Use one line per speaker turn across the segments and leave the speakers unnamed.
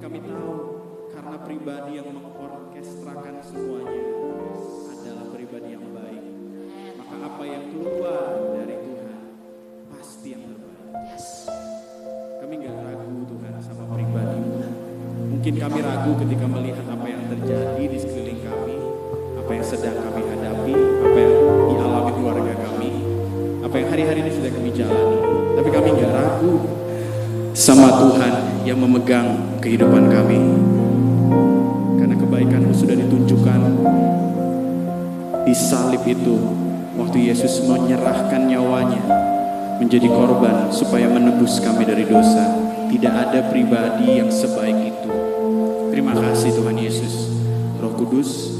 kami tahu karena pribadi yang mengorkestrakan semuanya adalah pribadi yang baik. Maka apa yang keluar dari Tuhan pasti yang terbaik. Kami gak ragu Tuhan sama pribadi-Mu. Mungkin kami ragu ketika melihat apa yang terjadi di sekeliling kami, apa yang sedang kami hadapi, apa yang dialami keluarga kami, apa yang hari-hari ini sudah kami jalani. Tapi kami gak ragu sama Tuhan yang memegang kehidupan kami. Karena kebaikan-Mu sudah ditunjukkan di salib itu, waktu Yesus menyerahkan nyawanya menjadi korban supaya menebus kami dari dosa. Tidak ada pribadi yang sebaik itu. Terima kasih Tuhan Yesus. Roh Kudus,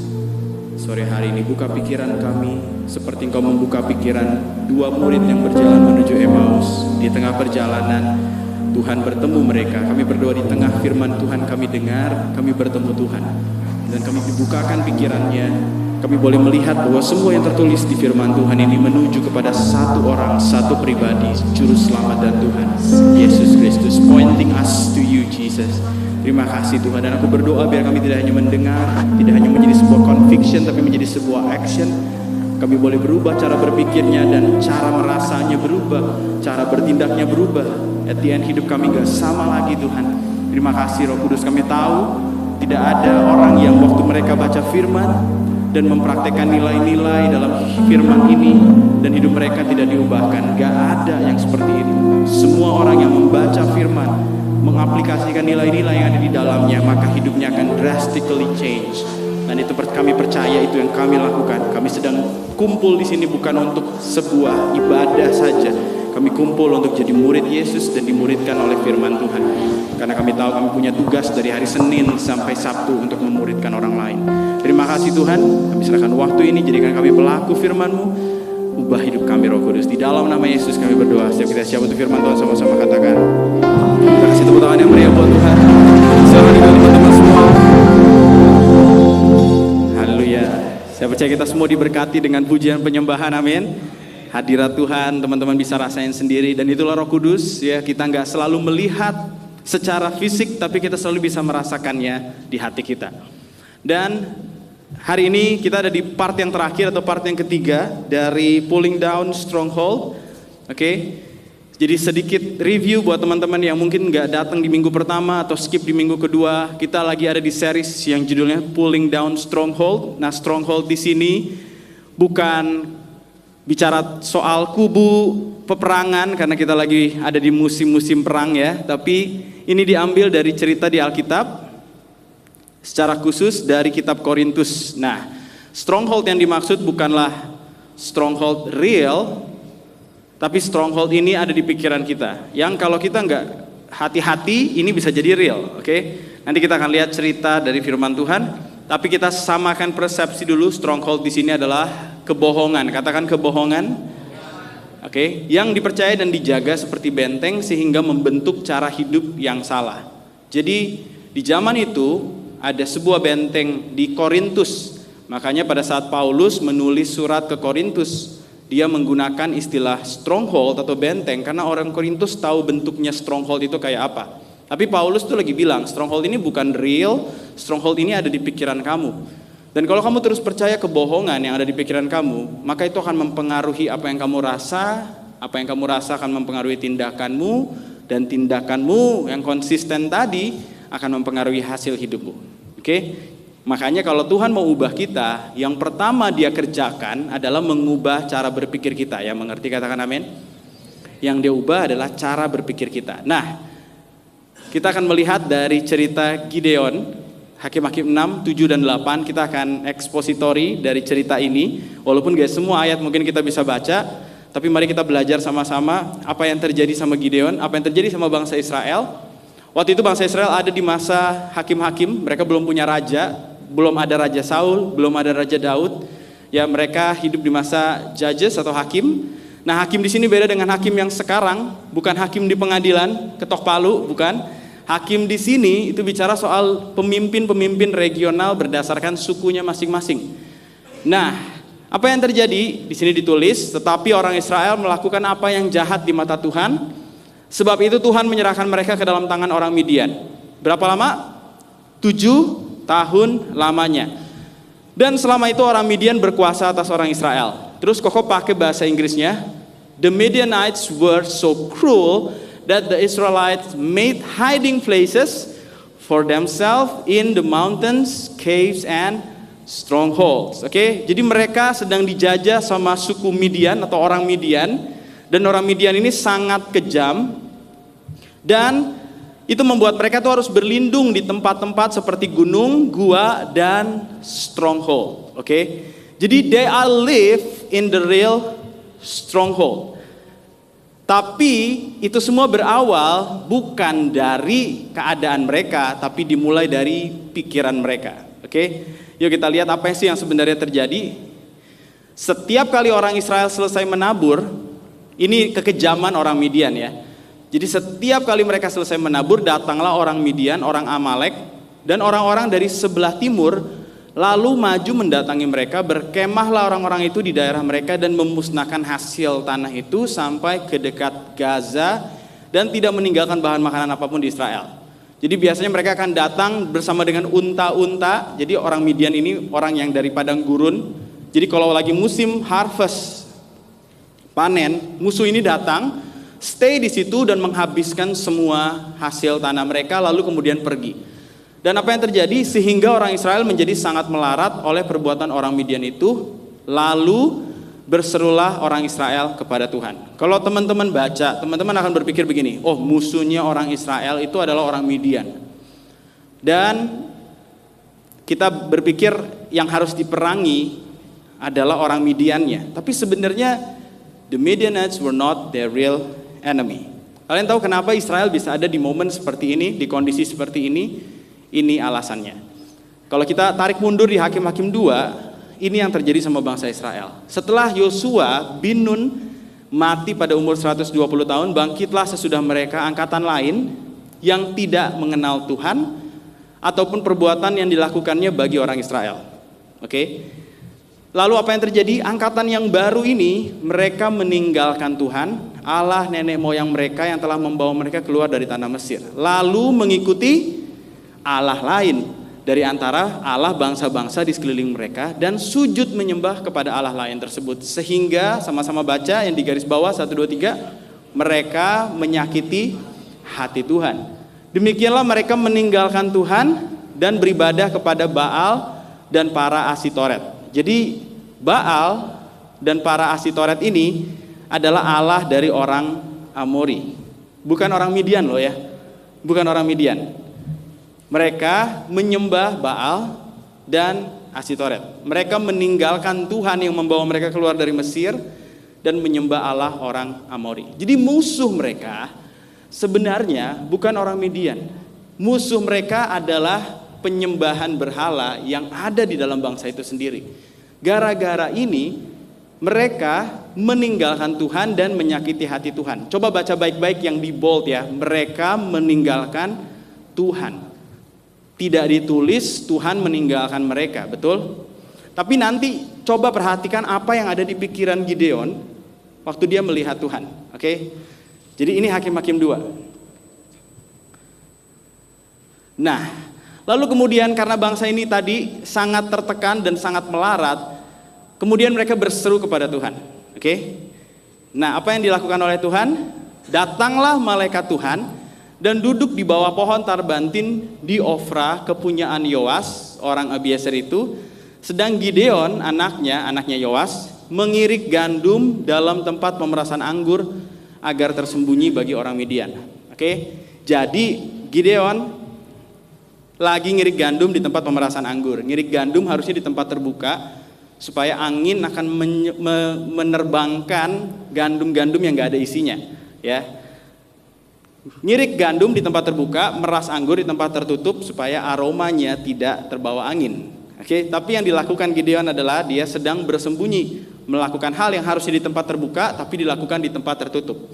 sore hari ini buka pikiran kami seperti Engkau membuka pikiran dua murid yang berjalan menuju Emmaus. Di tengah perjalanan Tuhan bertemu mereka. Kami berdoa di tengah firman Tuhan kami dengar, kami bertemu Tuhan. Dan kami dibukakan pikirannya. Kami boleh melihat bahwa semua yang tertulis di firman Tuhan ini menuju kepada satu orang, satu pribadi, Juru Selamat dan Tuhan, Yesus Kristus, pointing us to you, Jesus. Terima kasih Tuhan, dan aku berdoa biar kami tidak hanya mendengar, tidak hanya menjadi sebuah conviction, tapi menjadi sebuah action. Kami boleh berubah cara berpikirnya dan cara merasanya berubah, cara bertindaknya berubah. At the end hidup kami gak sama lagi Tuhan. Terima kasih Roh Kudus, kami tahu tidak ada orang yang waktu mereka baca firman dan mempraktekkan nilai-nilai dalam firman ini dan hidup mereka tidak diubahkan. Gak ada yang seperti itu. Semua orang yang membaca firman, mengaplikasikan nilai-nilai yang ada di dalamnya, maka hidupnya akan drastically change. Dan itu kami percaya itu yang kami lakukan. Kami sedang kumpul di sini bukan untuk sebuah ibadah saja. Kami kumpul untuk jadi murid Yesus dan dimuridkan oleh firman Tuhan. Karena kami tahu kami punya tugas dari hari Senin sampai Sabtu untuk memuridkan orang lain. Terima kasih Tuhan, kami serahkan waktu ini, jadikan kami pelaku firman-Mu. Ubah hidup kami Roh Kudus. Di dalam nama Yesus kami berdoa. Setiap kita siap untuk firman Tuhan, sama-sama katakan. Terima kasih, tepuk tangan yang meriah buat Tuhan. Selamat tinggal teman-teman semua. Haleluya. Saya percaya kita semua diberkati dengan pujian penyembahan, amin. Hadirat Tuhan teman-teman bisa rasain sendiri, dan itulah Roh Kudus ya. Kita nggak selalu melihat secara fisik, tapi kita selalu bisa merasakannya di hati kita. Dan hari ini kita ada di part yang terakhir atau part yang ketiga dari Pulling Down Stronghold. Oke. Jadi sedikit review buat teman-teman yang mungkin nggak datang di minggu pertama atau skip di minggu kedua. Kita lagi ada di series yang judulnya Pulling Down Stronghold. Nah, stronghold di sini bukan bicara soal kubu peperangan karena kita lagi ada di musim-musim perang ya, tapi ini diambil dari cerita di Alkitab, secara khusus dari kitab Korintus. Nah, stronghold yang dimaksud bukanlah stronghold real, tapi stronghold ini ada di pikiran kita, yang kalau kita nggak hati-hati ini bisa jadi real, oke? Nanti kita akan lihat cerita dari firman Tuhan, tapi kita samakan persepsi dulu. Stronghold di sini adalah kebohongan, katakan kebohongan, oke, yang dipercaya dan dijaga seperti benteng sehingga membentuk cara hidup yang salah. Jadi di zaman itu ada sebuah benteng di Korintus, makanya pada saat Paulus menulis surat ke Korintus, dia menggunakan istilah stronghold atau benteng karena orang Korintus tahu bentuknya stronghold itu kayak apa. Tapi Paulus tuh lagi bilang stronghold ini bukan real, stronghold ini ada di pikiran kamu. Dan kalau kamu terus percaya kebohongan yang ada di pikiran kamu, maka itu akan mempengaruhi apa yang kamu rasa, apa yang kamu rasa akan mempengaruhi tindakanmu, dan tindakanmu yang konsisten tadi akan mempengaruhi hasil hidupmu. Oke? Makanya kalau Tuhan mau ubah kita, yang pertama dia kerjakan adalah mengubah cara berpikir kita. Ya, mengerti, katakan amin. Yang dia ubah adalah cara berpikir kita. Nah, kita akan melihat dari cerita Gideon, Hakim-Hakim 6, 7, dan 8. Kita akan ekspositori dari cerita ini. Walaupun gak semua ayat mungkin kita bisa baca, tapi mari kita belajar sama-sama apa yang terjadi sama Gideon, apa yang terjadi sama bangsa Israel. Waktu itu bangsa Israel ada di masa hakim-hakim, mereka belum punya raja, belum ada Raja Saul, belum ada Raja Daud. Ya, mereka hidup di masa judges atau hakim. Nah, hakim di sini beda dengan hakim yang sekarang, bukan hakim di pengadilan, ketok palu, bukan. Hakim di sini itu bicara soal pemimpin-pemimpin regional berdasarkan sukunya masing-masing. Nah, apa yang terjadi? Di sini ditulis, tetapi orang Israel melakukan apa yang jahat di mata Tuhan, sebab itu Tuhan menyerahkan mereka ke dalam tangan orang Midian. Berapa lama? 7 tahun lamanya. Dan selama itu orang Midian berkuasa atas orang Israel. Terus Koko pakai bahasa Inggrisnya. The Midianites were so cruel that the Israelites made hiding places for themselves in the mountains, caves, and strongholds. Oke, jadi mereka sedang dijajah sama suku Midian atau orang Midian. Dan orang Midian ini sangat kejam. Dan itu membuat mereka tuh harus berlindung di tempat-tempat seperti gunung, gua, dan stronghold. Oke, jadi they are live in the real stronghold. Tapi itu semua berawal bukan dari keadaan mereka, tapi dimulai dari pikiran mereka. Oke, yuk kita lihat apa sih yang sebenarnya terjadi. Setiap kali orang Israel selesai menabur, ini kekejaman orang Midian ya. Jadi setiap kali mereka selesai menabur, datanglah orang Midian, orang Amalek, dan orang-orang dari sebelah timur, lalu maju mendatangi mereka, berkemahlah orang-orang itu di daerah mereka dan memusnahkan hasil tanah itu sampai ke dekat Gaza dan tidak meninggalkan bahan makanan apapun di Israel. Jadi biasanya mereka akan datang bersama dengan unta-unta. Jadi orang Midian ini orang yang dari padang gurun. Jadi kalau lagi musim harvest, panen, musuh ini datang, stay di situ dan menghabiskan semua hasil tanah mereka lalu kemudian pergi. Dan apa yang terjadi sehingga orang Israel menjadi sangat melarat oleh perbuatan orang Midian itu, lalu berserulah orang Israel kepada Tuhan. Kalau teman-teman baca, teman-teman akan berpikir begini, oh musuhnya orang Israel itu adalah orang Midian. Dan kita berpikir yang harus diperangi adalah orang Midiannya. Tapi sebenarnya the Midianites were not their real enemy. Kalian tahu kenapa Israel bisa ada di momen seperti ini, di kondisi seperti ini? Ini alasannya. Kalau kita tarik mundur di Hakim-Hakim 2, ini yang terjadi sama bangsa Israel. Setelah Yosua bin Nun mati pada umur 120 tahun, bangkitlah sesudah mereka angkatan lain yang tidak mengenal Tuhan ataupun perbuatan yang dilakukannya bagi orang Israel. Oke. Lalu apa yang terjadi? Angkatan yang baru ini mereka meninggalkan Tuhan, Allah nenek moyang mereka yang telah membawa mereka keluar dari tanah Mesir. Lalu mengikuti Allah lain dari antara Allah bangsa-bangsa di sekeliling mereka dan sujud menyembah kepada Allah lain tersebut. Sehingga sama-sama baca yang di garis bawah 1, 2, 3, mereka menyakiti hati Tuhan. Demikianlah mereka meninggalkan Tuhan dan beribadah kepada Baal dan para Asitoret. Jadi Baal dan para Asitoret ini adalah Allah dari orang Amori. Bukan orang Midian loh ya. Bukan orang Midian. Mereka menyembah Baal dan Asitoret. Mereka meninggalkan Tuhan yang membawa mereka keluar dari Mesir dan menyembah Allah orang Amori. Jadi musuh mereka sebenarnya bukan orang Midian. Musuh mereka adalah penyembahan berhala yang ada di dalam bangsa itu sendiri. Gara-gara ini mereka meninggalkan Tuhan dan menyakiti hati Tuhan. Coba baca baik-baik yang di bold ya. Mereka meninggalkan Tuhan. Tidak ditulis Tuhan meninggalkan mereka, betul? Tapi nanti coba perhatikan apa yang ada di pikiran Gideon waktu dia melihat Tuhan. Oke? Jadi ini Hakim-Hakim 2. Nah, lalu kemudian karena bangsa ini tadi sangat tertekan dan sangat melarat, kemudian mereka berseru kepada Tuhan. Oke? Nah, apa yang dilakukan oleh Tuhan? Datanglah malaikat Tuhan dan duduk di bawah pohon tarbantin di Ofra, kepunyaan Yoas, orang Abiezer itu. Sedang Gideon, anaknya Yoas, mengirik gandum dalam tempat pemerasan anggur agar tersembunyi bagi orang Midian. Oke? Jadi Gideon lagi ngirik gandum di tempat pemerasan anggur. Ngirik gandum harusnya di tempat terbuka supaya angin akan menerbangkan gandum-gandum yang gak ada isinya, ya. Ngirik gandum di tempat terbuka, meras anggur di tempat tertutup supaya aromanya tidak terbawa angin. Oke, tapi yang dilakukan Gideon adalah dia sedang bersembunyi, melakukan hal yang harusnya di tempat terbuka tapi dilakukan di tempat tertutup.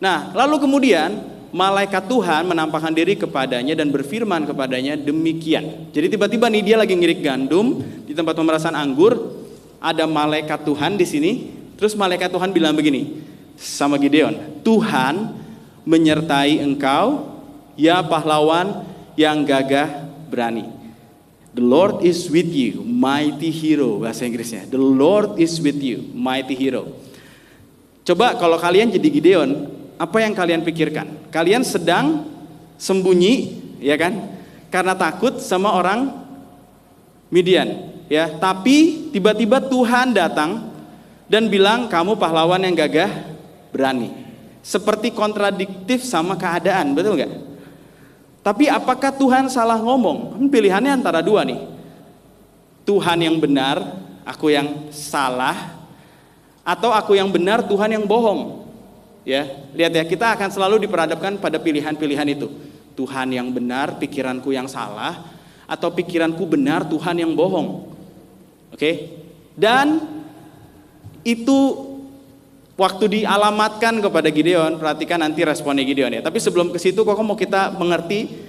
Nah, lalu kemudian malaikat Tuhan menampakkan diri kepadanya dan berfirman kepadanya demikian. Jadi tiba-tiba nih dia lagi ngirik gandum di tempat pemerasan anggur, ada malaikat Tuhan di sini. Terus malaikat Tuhan bilang begini sama Gideon, Tuhan menyertai engkau, ya pahlawan yang gagah berani. The Lord is with you, mighty hero, bahasa Inggrisnya. The Lord is with you, mighty hero. Coba kalau kalian jadi Gideon, apa yang kalian pikirkan? Kalian sedang sembunyi, ya kan? Karena takut sama orang Midian, ya. Tapi tiba-tiba Tuhan datang dan bilang kamu pahlawan yang gagah berani. Seperti kontradiktif sama keadaan, betul nggak? Tapi apakah Tuhan salah ngomong? Pilihannya antara dua nih. Tuhan yang benar, aku yang salah, atau aku yang benar, Tuhan yang bohong. Ya, lihat ya, kita akan selalu diperhadapkan pada pilihan-pilihan itu. Tuhan yang benar, pikiranku yang salah, atau pikiranku benar, Tuhan yang bohong. Oke? Dan itu waktu dialamatkan kepada Gideon, perhatikan nanti responnya Gideon ya. Tapi sebelum ke situ, kok mau kita mengerti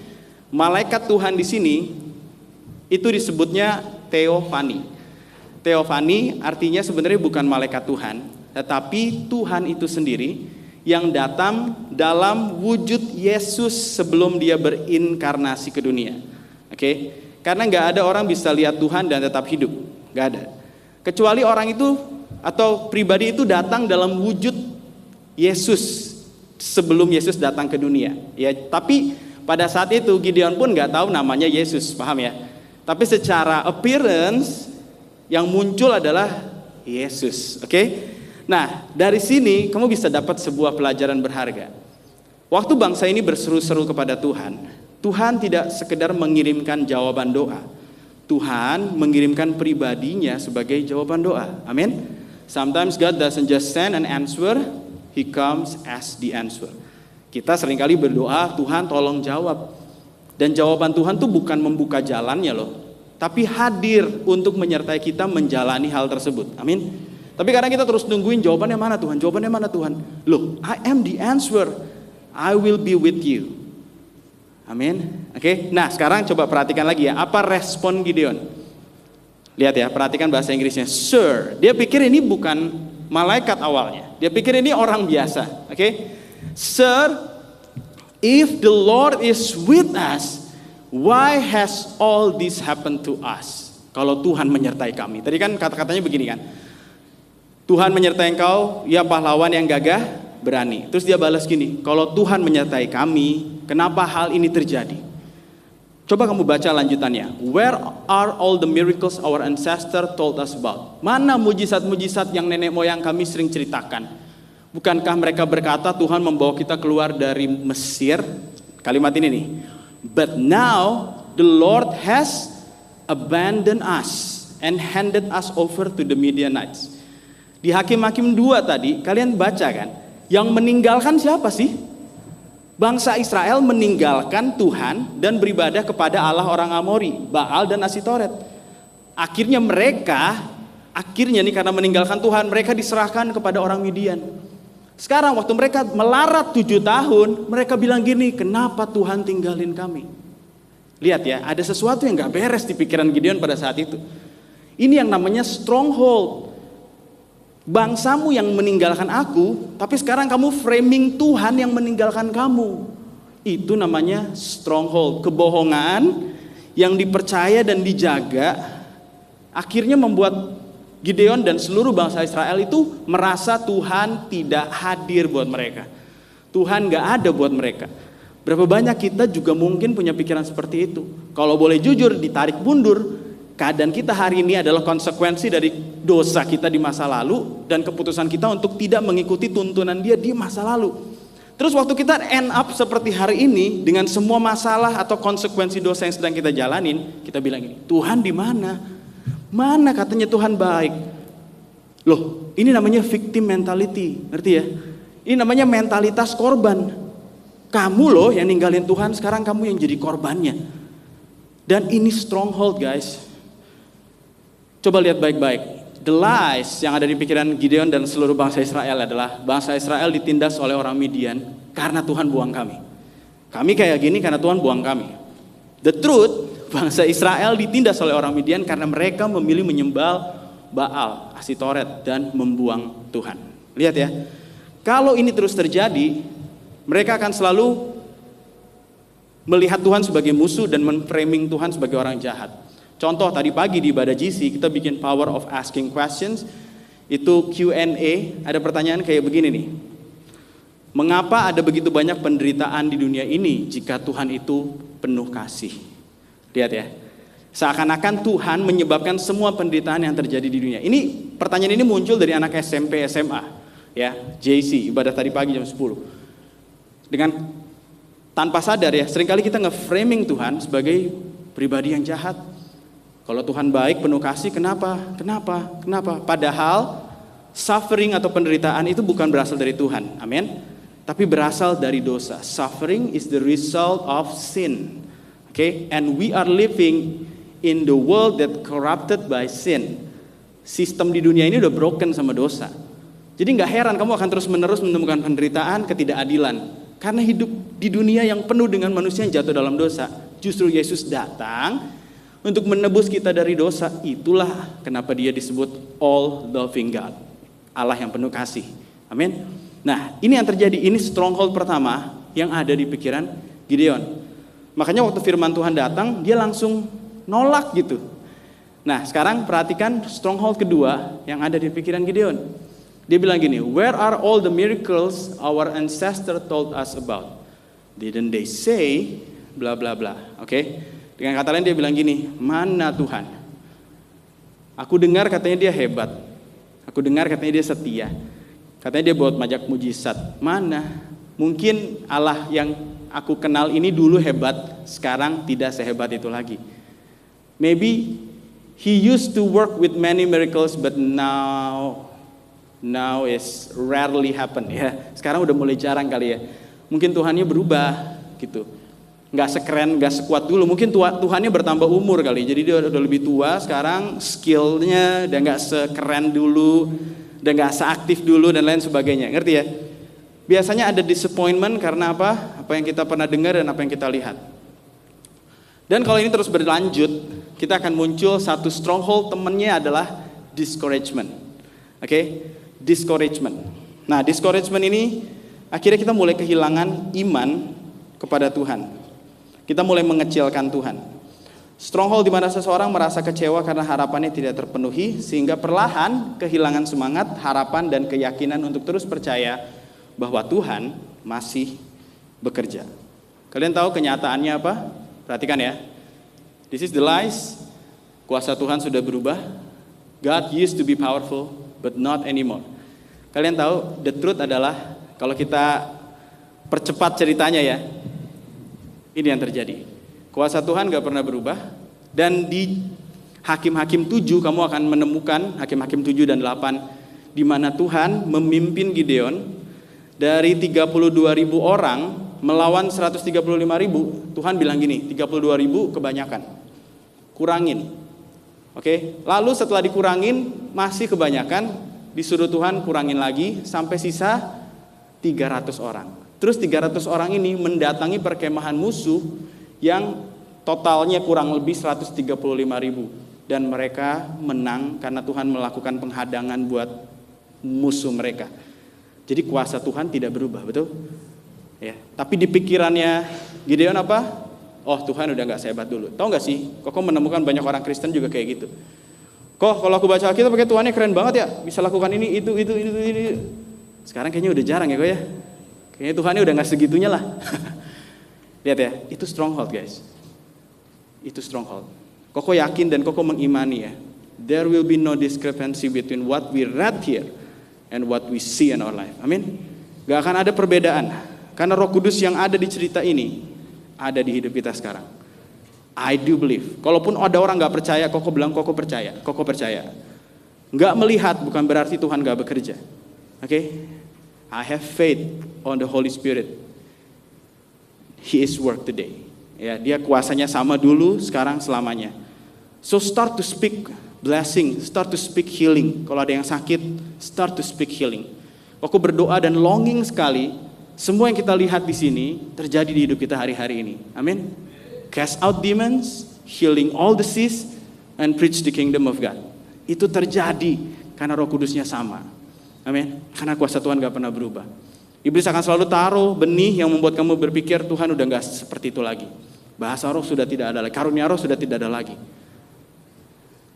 malaikat Tuhan di sini itu disebutnya Theophany. Theophany artinya sebenarnya bukan malaikat Tuhan, tetapi Tuhan itu sendiri yang datang dalam wujud Yesus sebelum dia berinkarnasi ke dunia. Oke? Karena nggak ada orang bisa lihat Tuhan dan tetap hidup, nggak ada. Kecuali orang itu atau pribadi itu datang dalam wujud Yesus sebelum Yesus datang ke dunia. Ya, tapi pada saat itu Gideon pun nggak tahu namanya Yesus, paham ya? Tapi secara appearance yang muncul adalah Yesus. Oke? Nah, dari sini kamu bisa dapat sebuah pelajaran berharga. Waktu bangsa ini berseru-seru kepada Tuhan, Tuhan tidak sekedar mengirimkan jawaban doa. Tuhan mengirimkan pribadinya sebagai jawaban doa. Amin. Sometimes God doesn't just send an answer, He comes as the answer. Kita seringkali berdoa, Tuhan tolong jawab. Dan jawaban Tuhan tuh bukan membuka jalannya loh, tapi hadir untuk menyertai kita menjalani hal tersebut. Amin. Tapi kadang kita terus nungguin jawabannya mana Tuhan, jawabannya mana Tuhan. Loh, I am the answer. I will be with you. Amin. Oke. Nah, sekarang coba perhatikan lagi ya, apa respon Gideon? Lihat ya, perhatikan bahasa Inggrisnya. Sir, dia pikir ini bukan malaikat awalnya. Dia pikir ini orang biasa. Oke. Sir, if the Lord is with us, why has all this happened to us? Kalau Tuhan menyertai kami. Tadi kan kata-katanya begini kan. Tuhan menyertai engkau, ya pahlawan yang gagah berani. Terus dia balas gini, kalau Tuhan menyertai kami, kenapa hal ini terjadi? Coba kamu baca lanjutannya. Where are all the miracles our ancestor told us about? Mana mujizat-mujizat yang nenek moyang kami sering ceritakan? Bukankah mereka berkata Tuhan membawa kita keluar dari Mesir? Kalimat ini nih. But now the Lord has abandoned us and handed us over to the Midianites. Di Hakim-Hakim 2 tadi, kalian baca kan? Yang meninggalkan siapa sih? Bangsa Israel meninggalkan Tuhan dan beribadah kepada Allah orang Amori, Baal dan Asitoret. Akhirnya nih karena meninggalkan Tuhan, mereka diserahkan kepada orang Midian. Sekarang waktu mereka melarat 7 tahun, mereka bilang gini, kenapa Tuhan tinggalin kami? Lihat ya, ada sesuatu yang gak beres di pikiran Gideon pada saat itu. Ini yang namanya stronghold. Bangsamu yang meninggalkan aku, tapi sekarang kamu framing Tuhan yang meninggalkan kamu. Itu namanya stronghold, kebohongan yang dipercaya dan dijaga. Akhirnya membuat Gideon dan seluruh bangsa Israel itu merasa Tuhan tidak hadir buat mereka. Tuhan gak ada buat mereka. Berapa banyak kita juga mungkin punya pikiran seperti itu. Kalau boleh jujur, ditarik mundur, keadaan kita hari ini adalah konsekuensi dari dosa kita di masa lalu dan keputusan kita untuk tidak mengikuti tuntunan Dia di masa lalu. Terus waktu kita end up seperti hari ini dengan semua masalah atau konsekuensi dosa yang sedang kita jalanin, kita bilang ini, Tuhan di mana? Mana katanya Tuhan baik? Loh, ini namanya victim mentality, ngerti ya? Ini namanya mentalitas korban. Kamu loh yang ninggalin Tuhan, sekarang kamu yang jadi korbannya. Dan ini stronghold guys. Coba lihat baik-baik. The lies yang ada di pikiran Gideon dan seluruh bangsa Israel adalah bangsa Israel ditindas oleh orang Midian karena Tuhan buang kami. Kami kayak gini karena Tuhan buang kami. The truth, bangsa Israel ditindas oleh orang Midian karena mereka memilih menyembah Baal, Asitoret dan membuang Tuhan. Lihat ya. Kalau ini terus terjadi, mereka akan selalu melihat Tuhan sebagai musuh dan memframing Tuhan sebagai orang jahat. Contoh tadi pagi di ibadah GC kita bikin power of asking questions. Itu Q&A, ada pertanyaan kayak begini nih. Mengapa ada begitu banyak penderitaan di dunia ini jika Tuhan itu penuh kasih? Lihat ya. Seakan-akan Tuhan menyebabkan semua penderitaan yang terjadi di dunia. Ini pertanyaan ini muncul dari anak SMP, SMA, ya, JC, ibadah tadi pagi jam 10. Dengan tanpa sadar ya, seringkali kita nge-framing Tuhan sebagai pribadi yang jahat. Kalau Tuhan baik, penuh kasih, kenapa? Padahal suffering atau penderitaan itu bukan berasal dari Tuhan, amin. Tapi berasal dari dosa. Suffering is the result of sin. Okay? And we are living in the world that corrupted by sin. Sistem di dunia ini udah broken sama dosa. Jadi gak heran kamu akan terus-menerus menemukan penderitaan, ketidakadilan. Karena hidup di dunia yang penuh dengan manusia yang jatuh dalam dosa. Justru Yesus datang untuk menebus kita dari dosa. Itulah kenapa dia disebut all loving God, Allah yang penuh kasih. Amin. Nah, ini yang terjadi, ini stronghold pertama yang ada di pikiran Gideon. Makanya waktu firman Tuhan datang, dia langsung nolak gitu. Nah, sekarang perhatikan stronghold kedua yang ada di pikiran Gideon. Dia bilang gini, where are all the miracles our ancestor told us about? Didn't they say bla bla bla. Oke. Dengan kata lain dia bilang gini, mana Tuhan? Aku dengar katanya dia hebat. Aku dengar katanya dia setia. Katanya dia buat banyak mujizat. Mana? Mungkin Allah yang aku kenal ini dulu hebat, sekarang tidak sehebat itu lagi. Maybe he used to work with many miracles, but now is rarely happen ya. Sekarang udah mulai jarang kali ya. Mungkin Tuhannya berubah gitu. Nggak sekeren, nggak sekuat dulu. Mungkin Tuhannya bertambah umur kali. Jadi dia udah lebih tua sekarang, skillnya udah nggak sekeren dulu, udah nggak seaktif dulu dan lain sebagainya. Ngerti ya? Biasanya ada disappointment karena apa? Apa yang kita pernah dengar dan apa yang kita lihat. Dan kalau ini terus berlanjut, kita akan muncul satu stronghold, temennya adalah discouragement. Oke? Discouragement. Nah, discouragement ini akhirnya kita mulai kehilangan iman kepada Tuhan. Kita mulai mengecilkan Tuhan. Stronghold di mana seseorang merasa kecewa karena harapannya tidak terpenuhi, sehingga perlahan kehilangan semangat, harapan, dan keyakinan untuk terus percaya bahwa Tuhan masih bekerja. Kalian tahu kenyataannya apa? Perhatikan ya. This is the lies. Kuasa Tuhan sudah berubah. God used to be powerful, but not anymore. Kalian tahu, the truth adalah, kalau kita percepat ceritanya ya, ini yang terjadi. Kuasa Tuhan gak pernah berubah. Dan di Hakim-Hakim 7 kamu akan menemukan Hakim-Hakim 7 dan 8 di mana Tuhan memimpin Gideon dari 32.000 orang melawan 135.000. Tuhan bilang gini, 32.000 kebanyakan. Kurangin. Oke. Lalu setelah dikurangin masih kebanyakan, disuruh Tuhan kurangin lagi sampai sisa 300 orang. Terus 300 orang ini mendatangi perkemahan musuh yang totalnya kurang lebih 135.000. Dan mereka menang karena Tuhan melakukan penghadangan buat musuh mereka. Jadi kuasa Tuhan tidak berubah, betul? Ya. Tapi di pikirannya Gideon apa? Oh, Tuhan udah gak sehebat dulu. Tahu gak sih, kok menemukan banyak orang Kristen juga kayak gitu. Kok kalau aku baca Alkitab pakai Tuhannya keren banget ya, bisa lakukan ini, itu. Sekarang kayaknya udah jarang ya kok ya. Kayaknya Tuhannya udah gak segitunya lah. Lihat ya, itu stronghold guys. Itu stronghold. Koko yakin dan koko mengimani ya. There will be no discrepancy between what we read here and what we see in our life. Amin. Gak akan ada perbedaan. Karena Roh Kudus yang ada di cerita ini ada di hidup kita sekarang. I do believe. Kalaupun ada orang gak percaya, koko bilang koko percaya. Koko percaya. Gak melihat bukan berarti Tuhan gak bekerja. Oke? I have faith on the Holy Spirit. He is work today. Ya, dia kuasanya sama dulu, sekarang selamanya. So start to speak blessing, start to speak healing. Kalau ada yang sakit, start to speak healing. Aku berdoa dan longing sekali, semua yang kita lihat di sini terjadi di hidup kita hari-hari ini. Amin. Cast out demons, healing all disease, and preach the kingdom of God. Itu terjadi karena Roh Kudusnya sama. Amin. Karena kuasa Tuhan gak pernah berubah. Iblis akan selalu taruh benih yang membuat kamu berpikir Tuhan udah gak seperti itu lagi. Bahasa roh sudah tidak ada lagi, karunia roh sudah tidak ada lagi.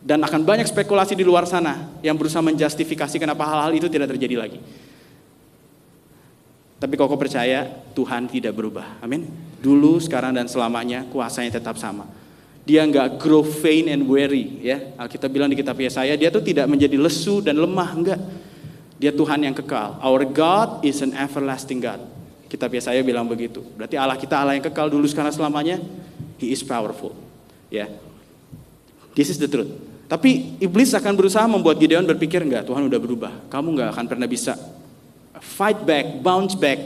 Dan akan banyak spekulasi di luar sana yang berusaha menjustifikasi kenapa hal-hal itu tidak terjadi lagi. Tapi kau percaya Tuhan tidak berubah. Amin. Dulu, sekarang, dan selamanya kuasanya tetap sama. Dia nggak grow faint and weary, ya. Alkitab bilang di kitab Yesaya, dia tuh tidak menjadi lesu dan lemah, enggak. Dia Tuhan yang kekal. Our God is an everlasting God. Kitab Yesaya bilang begitu. Berarti Allah kita Allah yang kekal dulu, sekarang, selamanya. He is powerful. Ya. This is the truth. Tapi iblis akan berusaha membuat Gideon berpikir, enggak, Tuhan udah berubah. Kamu nggak akan pernah bisa fight back, bounce back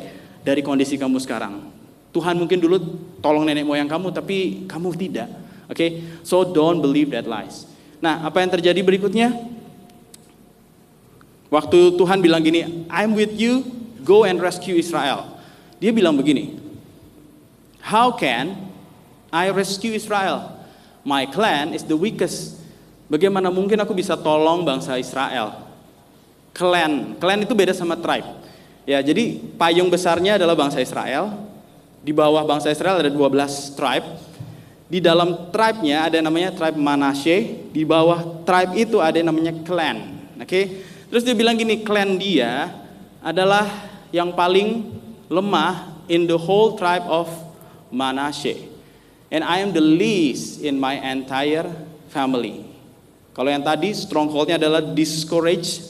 dari kondisi kamu sekarang. Tuhan mungkin dulu tolong nenek moyang kamu, tapi kamu tidak. Oke, so don't believe that lies. Nah, apa yang terjadi berikutnya? Waktu Tuhan bilang gini, I'm with you, go and rescue Israel. Dia bilang begini, how can I rescue Israel? My clan is the weakest. Bagaimana mungkin aku bisa tolong bangsa Israel? Clan itu beda sama tribe. Ya, jadi payung besarnya adalah bangsa Israel. Di bawah bangsa Israel ada 12 tribe. Di dalam tribe-nya ada namanya tribe Manasye. Di bawah tribe itu ada namanya clan. Oke? Terus dia bilang gini, clan dia adalah yang paling lemah in the whole tribe of Manasye. And I am the least in my entire family. Kalau yang tadi stronghold-nya adalah discourage,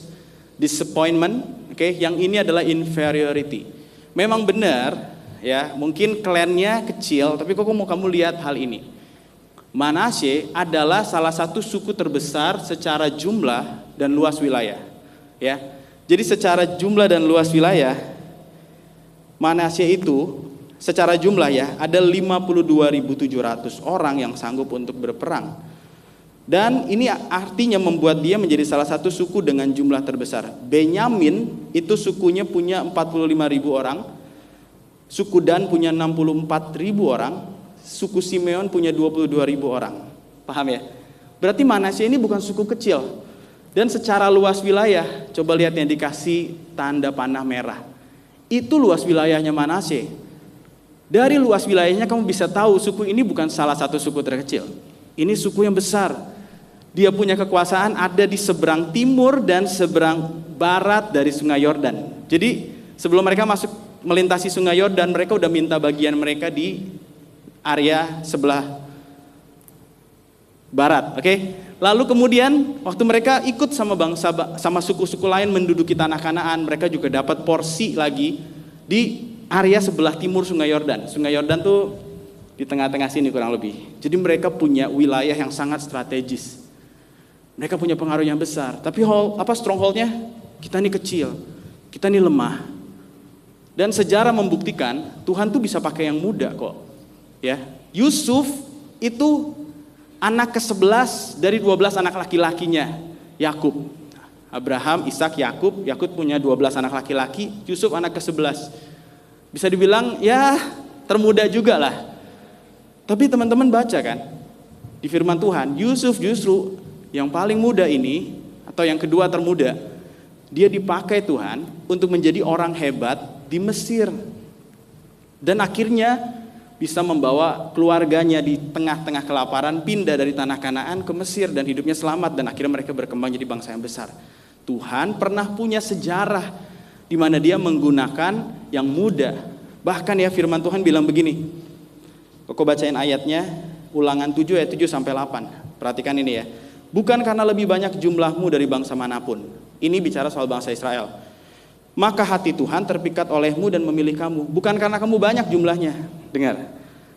disappointment, oke? Yang ini adalah inferiority. Memang benar, ya, mungkin klannya kecil, tapi kok mau kamu lihat hal ini. Manasye adalah salah satu suku terbesar secara jumlah dan luas wilayah, ya. Jadi secara jumlah dan luas wilayah, Manasye itu secara jumlah ya ada 52.700 orang yang sanggup untuk berperang. Dan ini artinya membuat dia menjadi salah satu suku dengan jumlah terbesar. Benyamin itu sukunya punya 45.000 orang. Suku Dan punya 64.000 orang. Suku Simeon punya 22.000 orang. Paham ya? Berarti Manasye ini bukan suku kecil. Dan secara luas wilayah, coba lihat yang dikasih tanda panah merah. Itu luas wilayahnya Manasye. Dari luas wilayahnya kamu bisa tahu suku ini bukan salah satu suku terkecil. Ini suku yang besar. Dia punya kekuasaan ada di seberang timur dan seberang barat dari Sungai Yordan. Jadi sebelum mereka masuk melintasi Sungai Yordan, mereka udah minta bagian mereka di area sebelah barat. Oke? Lalu kemudian waktu mereka ikut sama suku-suku lain menduduki tanah Kanaan, mereka juga dapat porsi lagi di area sebelah timur Sungai Yordan. Sungai Yordan tuh di tengah-tengah sini kurang lebih. Jadi mereka punya wilayah yang sangat strategis. Mereka punya pengaruh yang besar. Tapi stronghold-nya? Kita ini kecil. Kita ini lemah. Dan sejarah membuktikan Tuhan tuh bisa pakai yang muda kok. Ya, Yusuf itu anak ke-11 dari 12 anak laki-lakinya Yakub. Abraham, Ishak, Yakub. Yakub punya 12 anak laki-laki, Yusuf anak ke-11. Bisa dibilang ya termuda juga lah. Tapi teman-teman baca kan, di firman Tuhan, Yusuf justru yang paling muda ini, atau yang kedua termuda, dia dipakai Tuhan untuk menjadi orang hebat di Mesir. Dan akhirnya bisa membawa keluarganya di tengah-tengah kelaparan, pindah dari tanah Kanaan ke Mesir dan hidupnya selamat. Dan akhirnya mereka berkembang jadi bangsa yang besar. Tuhan pernah punya sejarah di mana dia menggunakan yang muda. Bahkan ya firman Tuhan bilang begini, kok bacain ayatnya, Ulangan 7 ayat 7 sampai 8. Perhatikan ini ya. Bukan karena lebih banyak jumlahmu dari bangsa manapun. Ini bicara soal bangsa Israel. Maka hati Tuhan terpikat olehmu dan memilih kamu. Bukan karena kamu banyak jumlahnya. Dengar.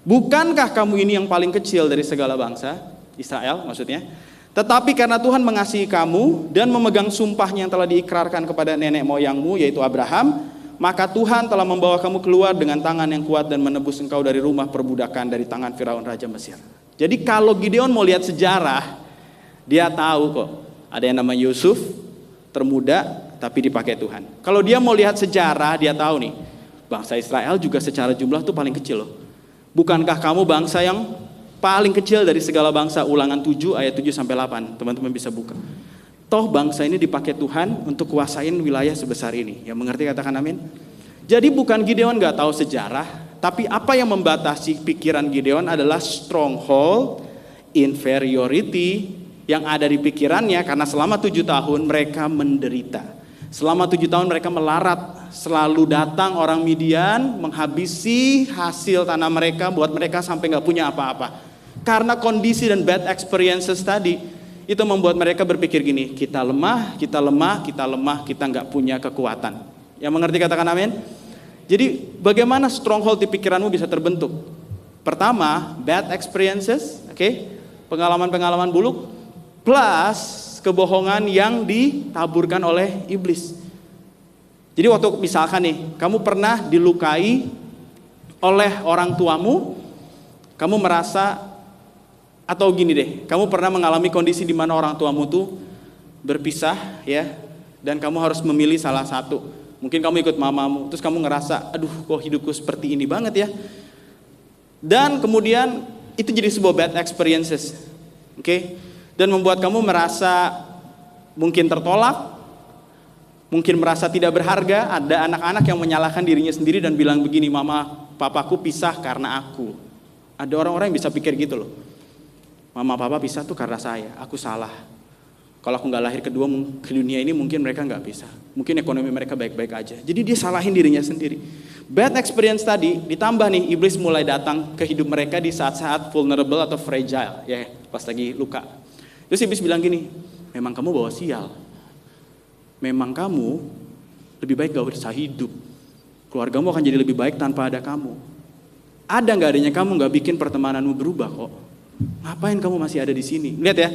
Bukankah kamu ini yang paling kecil dari segala bangsa? Israel maksudnya. Tetapi karena Tuhan mengasihi kamu dan memegang sumpahnya yang telah diikrarkan kepada nenek moyangmu yaitu Abraham, maka Tuhan telah membawa kamu keluar dengan tangan yang kuat dan menebus engkau dari rumah perbudakan dari tangan Firaun Raja Mesir. Jadi kalau Gideon mau lihat sejarah, dia tahu kok ada yang namanya Yusuf, termuda tapi dipakai Tuhan. Kalau dia mau lihat sejarah, dia tahu nih, bangsa Israel juga secara jumlah tuh paling kecil loh. Bukankah kamu bangsa yang paling kecil dari segala bangsa? Ulangan 7 ayat 7 sampai 8. Teman-teman bisa buka. Toh bangsa ini dipakai Tuhan untuk kuasain wilayah sebesar ini. Yang mengerti katakan amin. Jadi bukan Gideon gak tahu sejarah, tapi apa yang membatasi pikiran Gideon adalah stronghold, inferiority yang ada di pikirannya karena selama 7 tahun mereka menderita. Selama 7 tahun mereka melarat, selalu datang orang Midian menghabisi hasil tanah mereka, buat mereka sampai gak punya apa-apa. Karena kondisi dan bad experiences tadi, itu membuat mereka berpikir gini, kita lemah, kita gak punya kekuatan. Yang mengerti katakan amin? Jadi bagaimana stronghold di pikiranmu bisa terbentuk? Pertama, bad experiences, pengalaman-pengalaman buruk, plus kebohongan yang ditaburkan oleh iblis. Jadi waktu misalkan nih, kamu pernah dilukai oleh orang tuamu, kamu merasa, atau gini deh, kamu pernah mengalami kondisi di mana orang tuamu tuh berpisah ya, dan kamu harus memilih salah satu. Mungkin kamu ikut mamamu, terus kamu ngerasa, aduh kok hidupku seperti ini banget ya. Dan kemudian itu jadi sebuah bad experiences, dan membuat kamu merasa mungkin tertolak, mungkin merasa tidak berharga. Ada anak-anak yang menyalahkan dirinya sendiri dan bilang begini, mama papaku pisah karena aku. Ada orang-orang yang bisa pikir gitu loh. Mama papa pisah tuh karena saya, aku salah. Kalau aku gak lahir kedua ke dunia ini mungkin mereka gak bisa. Mungkin ekonomi mereka baik-baik aja. Jadi dia salahin dirinya sendiri. Bad experience tadi ditambah nih, iblis mulai datang ke hidup mereka di saat-saat vulnerable atau fragile. Ya, pas lagi luka. Terus iblis bilang gini, memang kamu bawa sial. Memang kamu lebih baik gak usah hidup. Keluargamu akan jadi lebih baik tanpa ada kamu. Ada gak adanya kamu gak bikin pertemananmu berubah kok. Ngapain kamu masih ada di sini? Lihat ya,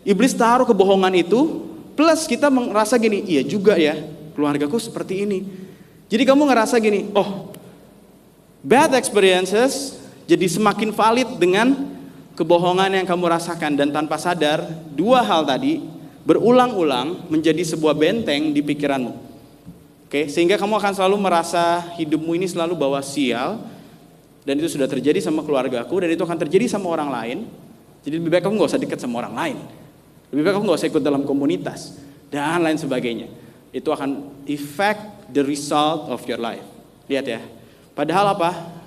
iblis taruh kebohongan itu, plus kita merasa gini, iya juga ya, keluargaku seperti ini. Jadi kamu ngerasa gini, oh, bad experiences jadi semakin valid dengan kebohongan yang kamu rasakan, dan tanpa sadar dua hal tadi berulang-ulang menjadi sebuah benteng di pikiranmu. Sehingga kamu akan selalu merasa hidupmu ini selalu bawa sial. Dan itu sudah terjadi sama keluargaku, dan itu akan terjadi sama orang lain. Jadi lebih baik kamu gak usah dekat sama orang lain. Lebih baik kamu gak usah ikut dalam komunitas, dan lain sebagainya. Itu akan affect the result of your life. Lihat ya, padahal apa?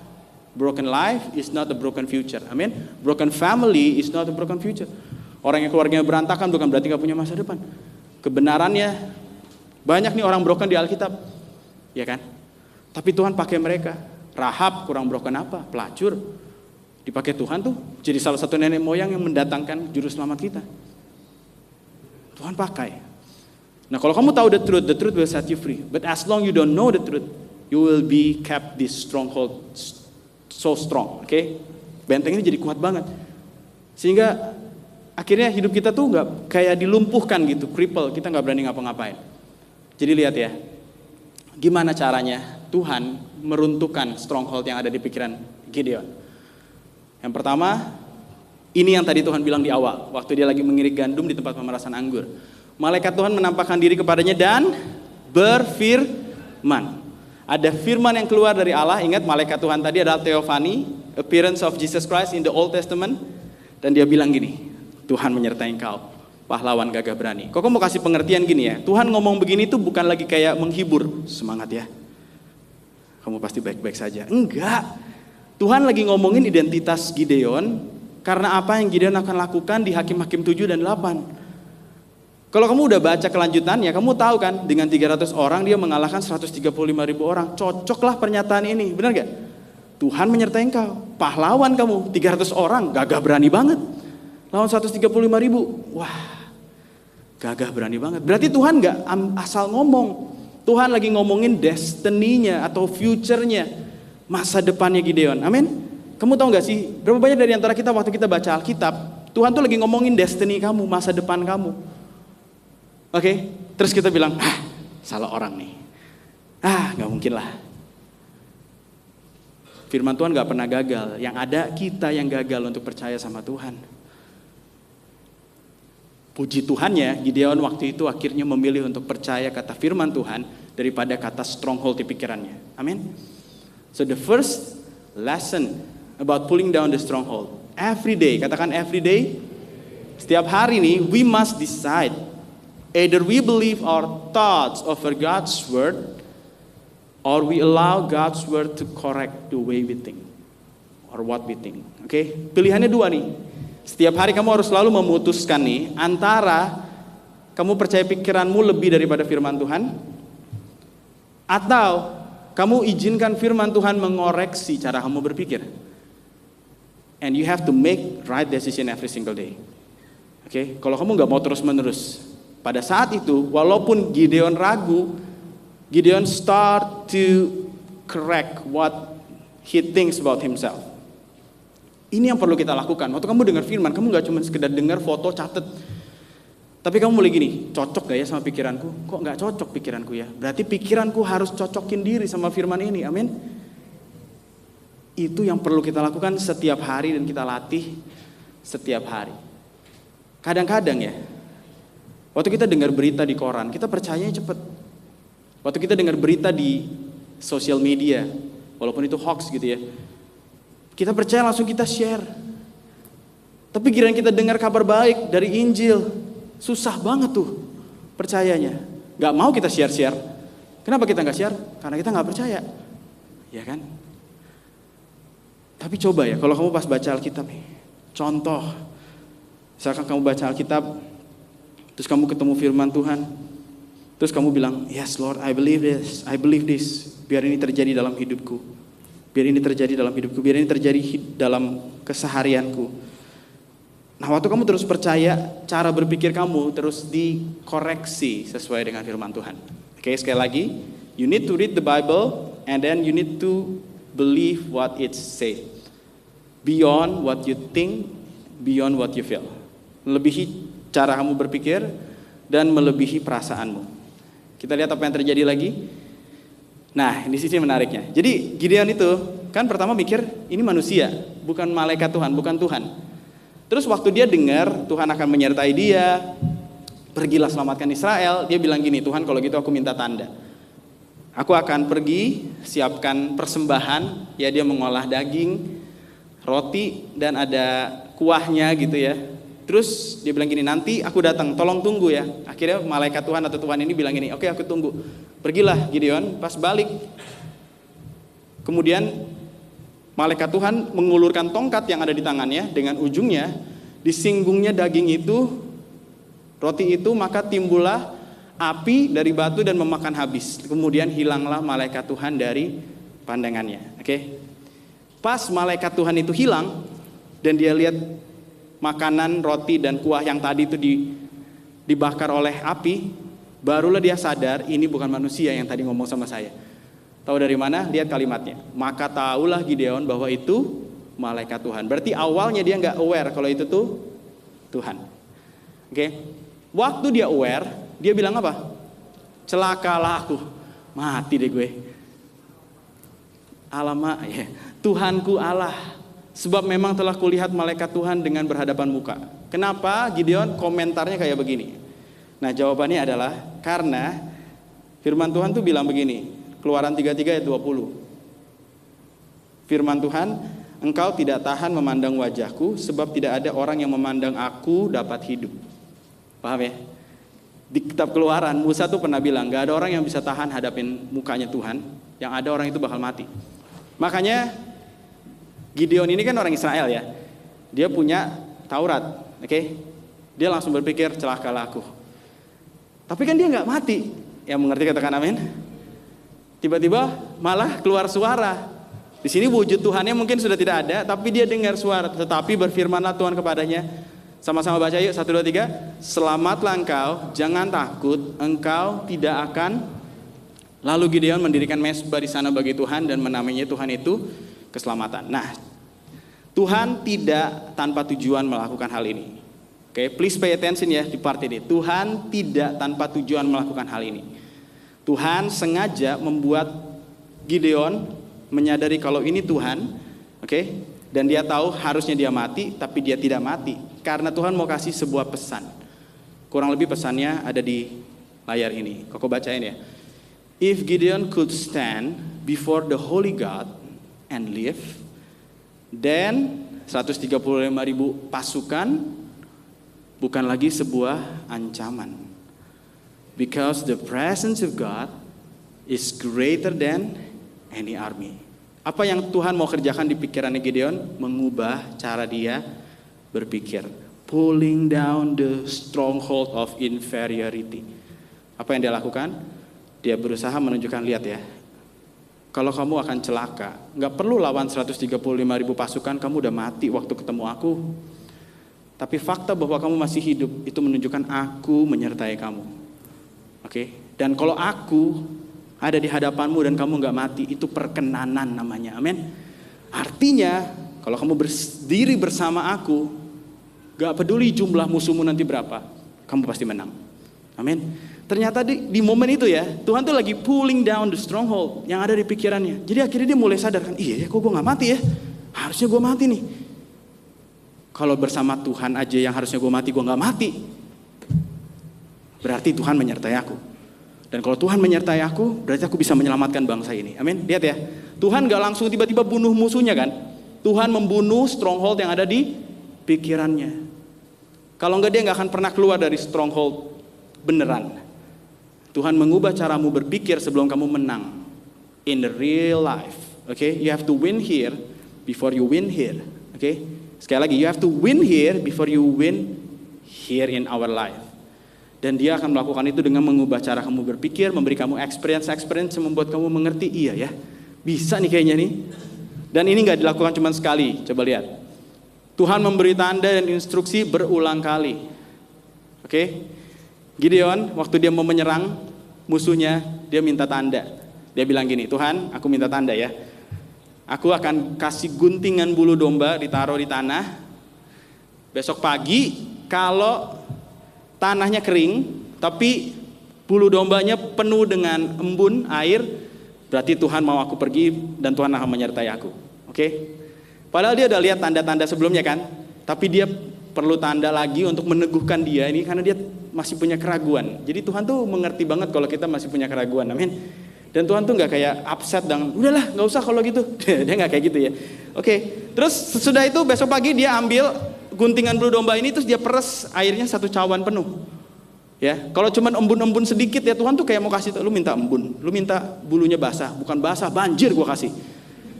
Broken life is not a broken future. Amin. Broken family is not a broken future. Orang yang keluarganya berantakan bukan berarti gak punya masa depan. Kebenarannya, banyak nih orang broken di Alkitab, ya kan? Tapi Tuhan pakai mereka. Rahab kurang broken apa? Pelacur. Dipakai Tuhan tuh jadi salah satu nenek moyang yang mendatangkan juru selamat kita. Tuhan pakai. Nah, kalau kamu tahu the truth will set you free. But as long you don't know the truth, you will be kept this stronghold so strong. Benteng ini jadi kuat banget. Sehingga akhirnya hidup kita tuh nggak kayak dilumpuhkan gitu, cripple. Kita nggak berani ngapa-ngapain. Jadi lihat ya, gimana caranya Tuhan meruntuhkan stronghold yang ada di pikiran Gideon. Yang pertama, ini yang tadi Tuhan bilang di awal, waktu dia lagi mengirik gandum di tempat pemerasan anggur. Malaikat Tuhan menampakkan diri kepadanya dan berfirman. Ada firman yang keluar dari Allah. Ingat, malaikat Tuhan tadi adalah theophany, appearance of Jesus Christ in the Old Testament. Dan dia bilang gini, Tuhan menyertai engkau, pahlawan gagah berani. Kok mau kasih pengertian gini ya, Tuhan ngomong begini tuh bukan lagi kayak menghibur, semangat ya, kamu pasti baik-baik saja. Enggak, Tuhan lagi ngomongin identitas Gideon, karena apa yang Gideon akan lakukan di Hakim-Hakim 7 dan 8. Kalau kamu udah baca kelanjutannya, kamu tahu kan, dengan 300 orang dia mengalahkan 135.000 orang. Cocoklah pernyataan ini, benar gak? Tuhan menyertai engkau, pahlawan kamu, 300 orang, gagah berani banget. Lawan 135.000, wah, gagah berani banget. Berarti Tuhan gak asal ngomong. Tuhan lagi ngomongin destiny-nya atau future-nya, masa depannya Gideon. Amin. Kamu tahu gak sih, berapa banyak dari antara kita waktu kita baca Alkitab, Tuhan tuh lagi ngomongin destiny kamu, masa depan kamu. Terus kita bilang, salah orang nih. Gak mungkin lah. Firman Tuhan gak pernah gagal. Yang ada kita yang gagal untuk percaya sama Tuhan. Puji Tuhannya, Gideon waktu itu akhirnya memilih untuk percaya kata firman Tuhan daripada kata stronghold di pikirannya. Amin. So the first lesson about pulling down the stronghold. Every day, katakan every day. Setiap hari nih, we must decide. Either we believe our thoughts over God's word, or we allow God's word to correct the way we think or what we think. Oke, pilihannya dua nih. Setiap hari kamu harus selalu memutuskan nih antara kamu percaya pikiranmu lebih daripada firman Tuhan, atau kamu izinkan firman Tuhan mengoreksi cara kamu berpikir. And you have to make right decision every single day. Oke, kalau kamu nggak mau terus-menerus, pada saat itu, walaupun Gideon ragu, Gideon start to correct what he thinks about himself. Ini yang perlu kita lakukan. Waktu kamu dengar firman, kamu nggak cuma sekedar dengar foto, catat. Tapi kamu mulai gini, cocok gak ya sama pikiranku? Kok nggak cocok pikiranku ya? Berarti pikiranku harus cocokin diri sama firman ini, amin. Itu yang perlu kita lakukan setiap hari dan kita latih setiap hari. Kadang-kadang ya, waktu kita dengar berita di koran, kita percayanya cepet. Waktu kita dengar berita di sosial media, walaupun itu hoax gitu ya, kita percaya langsung kita share. Tapi giliran kita dengar kabar baik dari Injil, susah banget tuh percayanya. Gak mau kita share-share. Kenapa kita gak share? Karena kita gak percaya. Ya kan? Tapi coba ya, kalau kamu pas baca Alkitab, contoh, misalkan kamu baca Alkitab, terus kamu ketemu firman Tuhan, terus kamu bilang, yes Lord, I believe this, biar ini terjadi dalam hidupku, biar ini terjadi dalam keseharianku. Nah, waktu kamu terus percaya, cara berpikir kamu terus dikoreksi sesuai dengan firman Tuhan. Oke, sekali lagi, you need to read the Bible, and then you need to believe what it says. Beyond what you think, beyond what you feel. Melebihi cara kamu berpikir dan melebihi perasaanmu. Kita lihat apa yang terjadi lagi. Nah, ini sisi menariknya. Jadi Gideon itu kan pertama mikir ini manusia, bukan malaikat Tuhan, bukan Tuhan. Terus waktu dia dengar Tuhan akan menyertai dia, pergilah selamatkan Israel, dia bilang gini, Tuhan kalau gitu aku minta tanda. Aku akan pergi siapkan persembahan, ya dia mengolah daging, roti dan ada kuahnya gitu ya. Terus dia bilang gini, nanti aku datang, tolong tunggu ya. Akhirnya malaikat Tuhan atau Tuhan ini bilang gini, oke aku tunggu. Pergilah Gideon, pas balik. Kemudian malaikat Tuhan mengulurkan tongkat yang ada di tangannya dengan ujungnya, disinggungnya daging itu, roti itu, maka timbullah api dari batu dan memakan habis. Kemudian hilanglah malaikat Tuhan dari pandangannya. Oke. Pas malaikat Tuhan itu hilang dan dia lihat makanan, roti dan kuah yang tadi itu dibakar oleh api, barulah dia sadar ini bukan manusia yang tadi ngomong sama saya. Tahu dari mana? Lihat kalimatnya. Maka tahulah Gideon bahwa itu malaikat Tuhan. Berarti awalnya dia nggak aware kalau itu tuh Tuhan. Oke. Waktu dia aware, dia bilang apa? Celakalah aku, mati deh gue. Alamak ya, Tuhanku Allah. Sebab memang telah kulihat malaikat Tuhan dengan berhadapan muka. Kenapa Gideon komentarnya kayak begini? Nah jawabannya adalah karena firman Tuhan tuh bilang begini, Keluaran 33 ayat 20. Firman Tuhan, engkau tidak tahan memandang wajahku, sebab tidak ada orang yang memandang aku dapat hidup. Paham ya? Di kitab Keluaran, Musa tuh pernah bilang, gak ada orang yang bisa tahan hadapin mukanya Tuhan, yang ada orang itu bakal mati. Makanya Gideon ini kan orang Israel ya, dia punya Taurat, oke? Dia langsung berpikir celakalah aku. Tapi kan dia nggak mati, yang mengerti katakan amin. Tiba-tiba malah keluar suara. Di sini wujud Tuhannya mungkin sudah tidak ada, tapi dia dengar suara. Tetapi berfirmanlah Tuhan kepadanya, sama-sama baca yuk 1, 2, 3. Selamatlah engkau, jangan takut, engkau tidak akan. Lalu Gideon mendirikan mezbah di sana bagi Tuhan dan menamainya Tuhan itu keselamatan. Nah, Tuhan tidak tanpa tujuan melakukan hal ini. Oke, please pay attention ya di part ini. Tuhan tidak tanpa tujuan melakukan hal ini. Tuhan sengaja membuat Gideon menyadari kalau ini Tuhan, oke? Dan dia tahu harusnya dia mati, tapi dia tidak mati karena Tuhan mau kasih sebuah pesan. Kurang lebih pesannya ada di layar ini. Koko bacain ya. If Gideon could stand before the holy God and live, then 135.000 pasukan bukan lagi sebuah ancaman. Because the presence of God is greater than any army. Apa yang Tuhan mau kerjakan di pikirannya Gideon? Mengubah cara dia berpikir. Pulling down the stronghold of inferiority. Apa yang dia lakukan? Dia berusaha menunjukkan, lihat ya, kalau kamu akan celaka, gak perlu lawan 135.000 pasukan, kamu udah mati waktu ketemu aku. Tapi fakta bahwa kamu masih hidup itu menunjukkan aku menyertai kamu. Oke? Dan kalau aku ada di hadapanmu dan kamu gak mati, itu perkenanan namanya. Amin. Artinya kalau kamu berdiri bersama aku, gak peduli jumlah musuhmu nanti berapa, kamu pasti menang. Amin. Ternyata di momen itu ya, Tuhan tuh lagi pulling down the stronghold yang ada di pikirannya. Jadi akhirnya dia mulai sadar kan, iya ya, kok gue gak mati ya, harusnya gue mati nih. Kalau bersama Tuhan aja yang harusnya gue mati, gue gak mati, berarti Tuhan menyertai aku. Dan kalau Tuhan menyertai aku, berarti aku bisa menyelamatkan bangsa ini. Amin. Lihat ya, Tuhan gak langsung tiba-tiba bunuh musuhnya kan. Tuhan membunuh stronghold yang ada di pikirannya. Kalau enggak, dia gak akan pernah keluar dari stronghold beneran. Tuhan mengubah caramu berpikir sebelum kamu menang. In the real life. Okay? You have to win here before you win here. Okay? Sekali lagi, you have to win here before you win here in our life. Dan dia akan melakukan itu dengan mengubah cara kamu berpikir, memberi kamu experience yang membuat kamu mengerti, iya ya, bisa nih kayaknya nih. Dan ini gak dilakukan cuma sekali, coba lihat. Tuhan memberi tanda dan instruksi berulang kali. Oke? Gideon waktu dia mau menyerang musuhnya, dia minta tanda. Dia bilang gini, Tuhan, aku minta tanda ya. Aku akan kasih guntingan bulu domba ditaruh di tanah. Besok pagi kalau tanahnya kering, tapi bulu dombanya penuh dengan embun air, berarti Tuhan mau aku pergi dan Tuhan akan menyertai aku. Oke? Padahal dia udah lihat tanda-tanda sebelumnya kan, tapi dia perlu tanda lagi untuk meneguhkan dia ini karena dia masih punya keraguan. Jadi Tuhan tuh mengerti banget kalau kita masih punya keraguan. Amin. Dan Tuhan tuh gak kayak upset dan udahlah gak usah kalau gitu. Dia gak kayak gitu ya. Oke. Terus sesudah itu besok pagi dia ambil guntingan bulu domba ini, terus dia peres airnya 1 cawan penuh. Ya, kalau cuman embun-embun sedikit ya Tuhan tuh kayak mau kasih, lu minta embun, lu minta bulunya basah, bukan basah, banjir gua kasih.